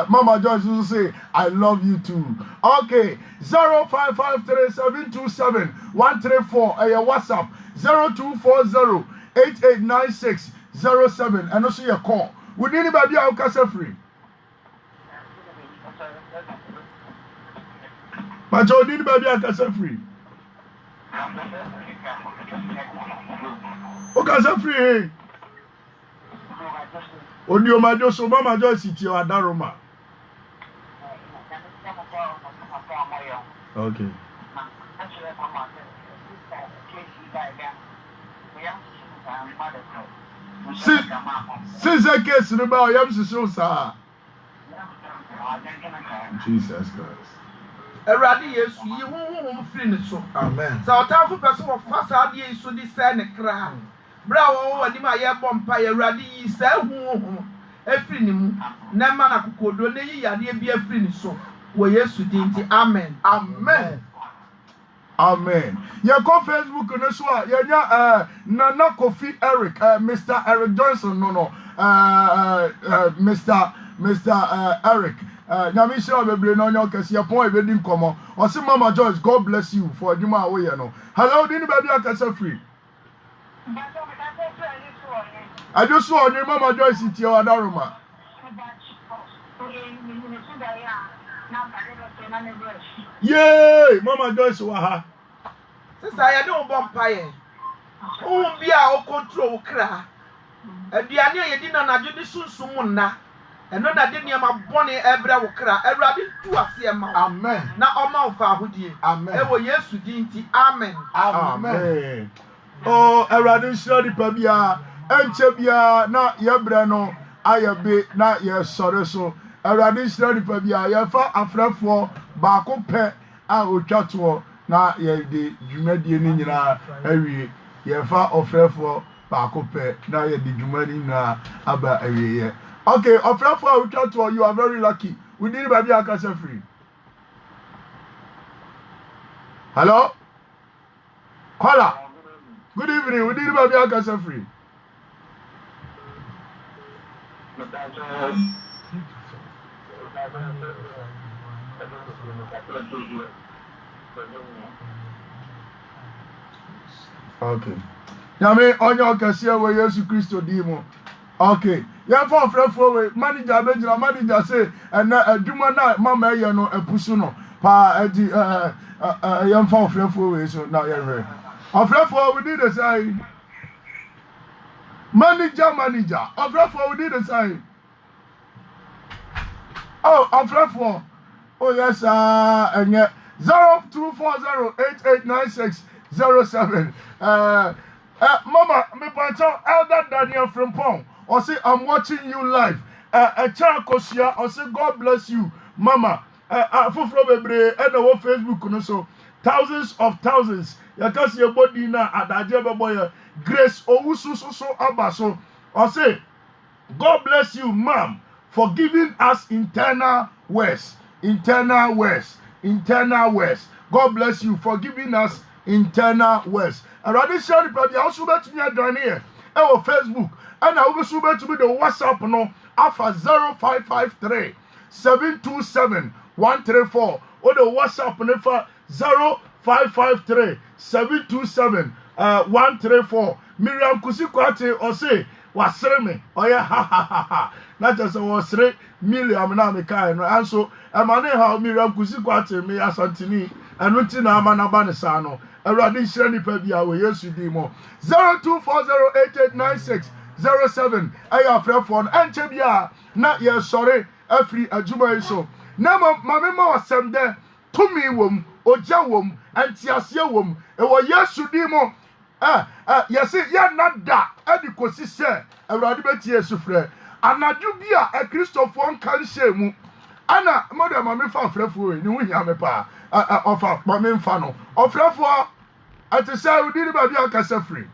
Mama Joyce also say I love you too. Okay, 0553727134 WhatsApp 0240889607 and also your call. Would anybody out kasa free? But you need baby out kasa free. O kasa free. Odio majo so Mama Joyce ti o adaroma. Okay. Since I case about Jesus Christ. Eradi Yesu yi honhom free ne so. Amen. So otamfo person of fast ade yi so di say ne kra. Bra wo wani ma ye bompa Eradi yi say honhom efri ne mu. Na ma na kokodo ne yi yade bi efri ne so. Wo Yesu dinti. Amen. Amen. Amen. You go Facebook no so ya Nana Kofi Eric Mr. Eric Johnson no Mr. Eric nyame shira bebre no nyo kese yapon ebedi nkomo o se Mama Joyce God bless you for adwuma wo ye no. Hello dini baby akasa free I just saw your Mama Joyce ti o adaroma Yay Mama Joyce wa ha Sister ya no bompa ye o bia o control kra aduane ye di na najo di sunsum na eno na de niam bone ebre wo kra Awurade tu ase ma amen na oma ofa ahodie amen e wo Yesu dinti amen amen oh Awurade nhyira di pa bia enche bia na ye bre no ayabe na ye sore so Awurade nhyira di pa bia ye fa afrafo ba ko pe a otwato na ye de dwumadie ni nyina awie ye fa ofrafo ba ko pe na ye de dwumani na aba awie ye. Okay, ofrafo otwato you are very lucky. We need baby akasa free. Hello? Caller. Good evening. We need baby akasa free. Okay. Yami onyo kase we Yesu Kristo di mo. Okay. Ya for frefo we manager benjira manager say na adwuma na mama ye no epusu no pa edi ya for frefo we so na ye re. Frefo we need the say manager frefo we need the say Oh, I'm for. Oh yes, and yeah, 0240889607. Mama, me pancho Elder Daniel from Pong. Or say I'm watching you live. A child Kosia, or say God bless you, Mama. Fufro bebre and the Facebook so thousands of thousands. You can see your body now at the boy Grace Owusu so abaso. Or say God bless you, Mom, for giving us internal words. Internal words. God bless you for giving us internal words. And I did share the baby. I also bet me down here. Our Facebook. And I also bet to me the WhatsApp no alpha 0553 727 134. Or the WhatsApp no 0553 727 134. Miriam Kusikwate or say wasre me. Oh yeah, ha ha ha ha. Not just wasre Miriam na me kai no. And so amane how Miriam Kusikwate me asantini. And nothing na manaba ne sa no. Awurade shire nipa bia we Yesu di mo. 0240889607. Aya frefo no enche bia na ye sore afri adwuma yi so. Na mame ma wasem de tumi wom, oja wom, antiase wom. E wo Yesu di mo. Yesi ya nada edi kosi se Awurade beti Yesu frɛ. Anadu bia e Christopher nkan shemu. Ana moda mame fa frefo ni wuhia me pa. Ofa mame mfa no. Ofrefo ati say udini ba bia kasa free.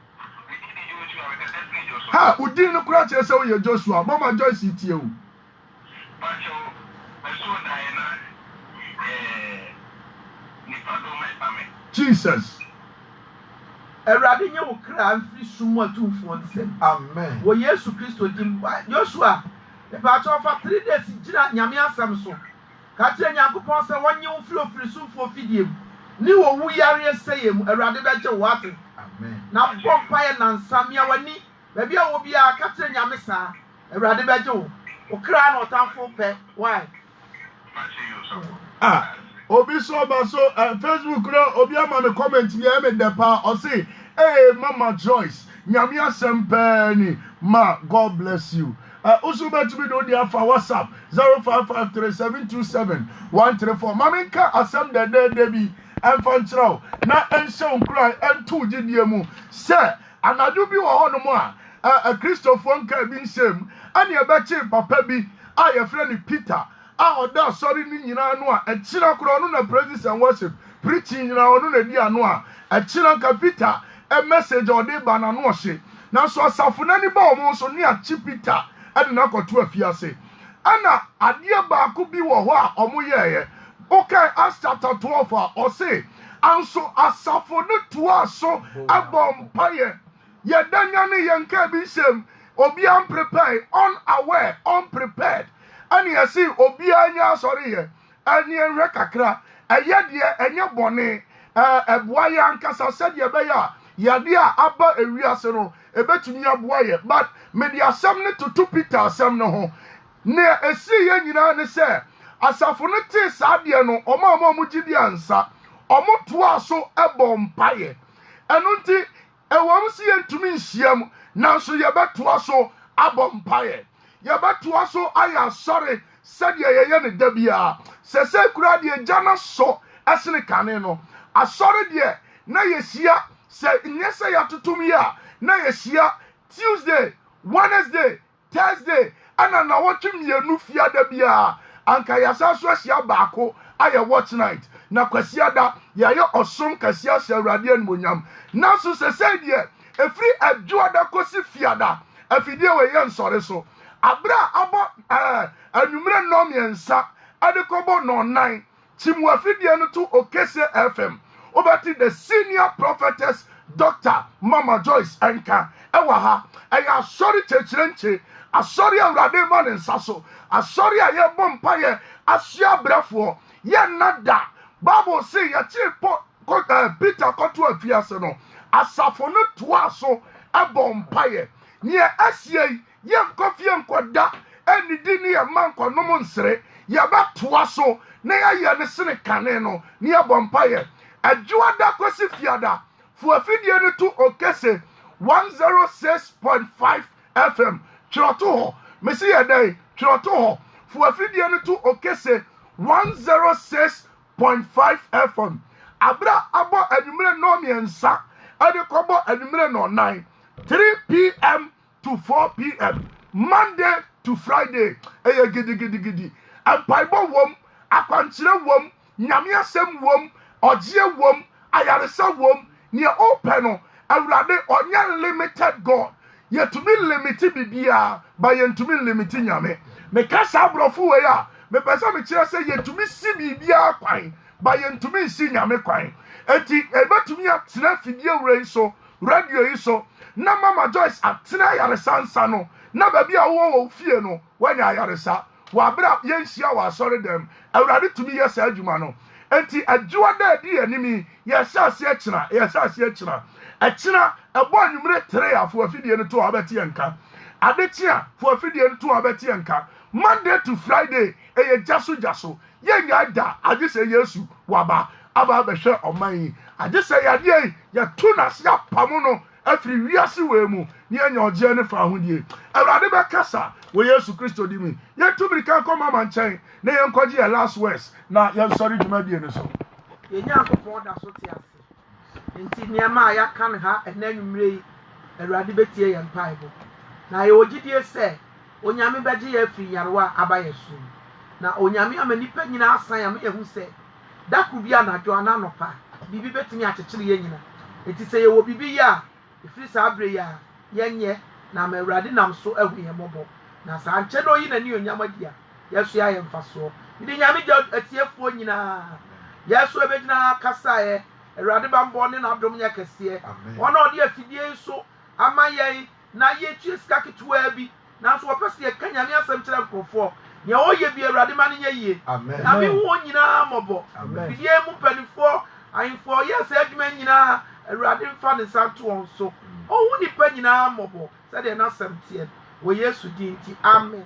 Ha udini no kura che say wo Joshua. Mama Joyce tie o. Jesus. Awurade nye wo kra amfiri sumu atumfo nsem. Amen. Wo Yesu Kristo dim Joshua. E pa cho fa 3 days gira nyame asam so. Ka kire Nyankopɔn sɛ wonye wo firi ofiri sumfo fidiem. Ni wo wu yare seyem Awurade bɛgye wo ate. Amen. Na bompa ye nansamia wani. Ba bia wo bia ka kire nyame saa. Awurade bɛgye wo. O kra na otamfo pɛ. Why? Obi so ba so Facebook no obi ama me comment here me depa o say hey Mama Joyce nyame asempɛ ni ma God bless you. Also bet to be do the for WhatsApp 0553727134. Mami ka asem de bi emfantrao na enhye nkran entu gidie mu se anadu bi wo ho no mu a Christopher nka bi nsem ani ebeche papa bi a ye frɛ ni Peter a oda sorry ni nyina no a ekira kro no na praise and worship preaching nyina ono na di ano a ekira ka Peter a message ode ba na no hye na so asafo na ni ba omo so ni a chi Peter and na koto afiase ana ade ba ko bi wo ho a omo yeye okay Acts chapter 12 or say anso asafo no to aso abompaye ye danya ne yenka bi sem obi am prepared unprepared ani yesi obi anya sorry ye ani enwe kakra eye de enye bone eboa ya nkasa se de be ya yade a aba ewiase no ebetumi aboa ye but me de asem ne to Peter asem no ho ne esi ye nyina ne se asafo no te saade no omo gidi ansa omo to aso ebompaye enu nti ewom si entumi nhyiam nanso ye beto aso abompaye ye beto aso aya sorry said ye ne dabia se kura de jana so asene kane no asori de na yesia se nyese ya tutum ya na yesia Tuesday Wednesday Thursday ana na wotwem yenu fia da bia anka yasa so asia baako aye watch night na kwasia da ya ye osom kasia se awrade anmonyam na so se de efri adwo da kosi fiada afidie we ye nsore so abra abo anumre nom yensa adekobo no 9 chimu afidie no to Okese FM obati the senior prophetess Dr. Mama Joyce Enka ewa ha eya sorry chechirenche asori awrade ma ne nsaso asori aye bompa ye asia brafo ye nada Bible say ya chipo Peter koto afiase no asafo no toa so abompa ye ne asie ye nkofie nkoda enidi ne ye manko no mo nsere ye ba toa so na ye ne sene kane no ne ye bompa ye adwoada kosi fiada fu afidie no to Okese 106.5 FM Chiroto ho mesi ye dai Chiroto ho fuafidie no to okese 106.5 FM abra abo anumere no miensa ade kobo anumere no 9 3 p.m. to 4 p.m. Monday to Friday eye gidi empaibo wom akwankyere wom nyame asem wom ogie wom ayaresa wom ne open no awurade onya limited God yetumi limiti bibia ba yentumi limiti nyame me kasa abrofo we a me pesa me kire se yetumi si bibia kwan ba yentumi si nyame kwan enti ebetumi atena fidie wure so radio yi so na Mama Joyce atena yaresa nsa no na ba bia wo fie no wanya yaresa wa bra yenhia wa asore dem awurade tumi yesa adwuma no enti adwua da di animi yesa ase akira Echina ebo anwumre 3 afo afidie no to abeti enka adechia fo afidie no to abeti enka Monday to Friday eye jaso yenya da agese Yesu waba aba behwe oman agese yade ya tunas ya pamo no afiri wiase wemu ni enya oje ne fa hodie awurade be kasa wo Yesu Kristo di mi yetumi kan ko mama nchen na yenkoji ya last words na yen sorry duma die ne so yenya akopon da so ti ase nti niama ya kan ha enanwumre yi awurade betie ye mpaibo na ye ogidie se onyame beje ya afiri yarwa abaye so na onyame amanipa nyina asan ya me hu se daku bia na dwo ananopa bibi betimi akekere ye nyina enti se ye wo bibi ya efiri sa abre ya yenye na awurade nam so ahu ye mobo na sa anche no yi na ni onyama dia yeso ya ye mfaso ndi nyame ja atiefuo nyina yeso ebegina kasa ye awurade bambo ne na adom nya kese ono odi afidie so amaye na ye tue sika ketwa bi na so opese ye kanyame asem kire nkofo ne oye bi awurade ma ne nya yie na bi wo nyina mobo fidie mu panifo ayinfo yes adwuma nyina awurade mfa ne santo on so owu nipa nyina mobo se de na asem tie wo Yesu di nti amen.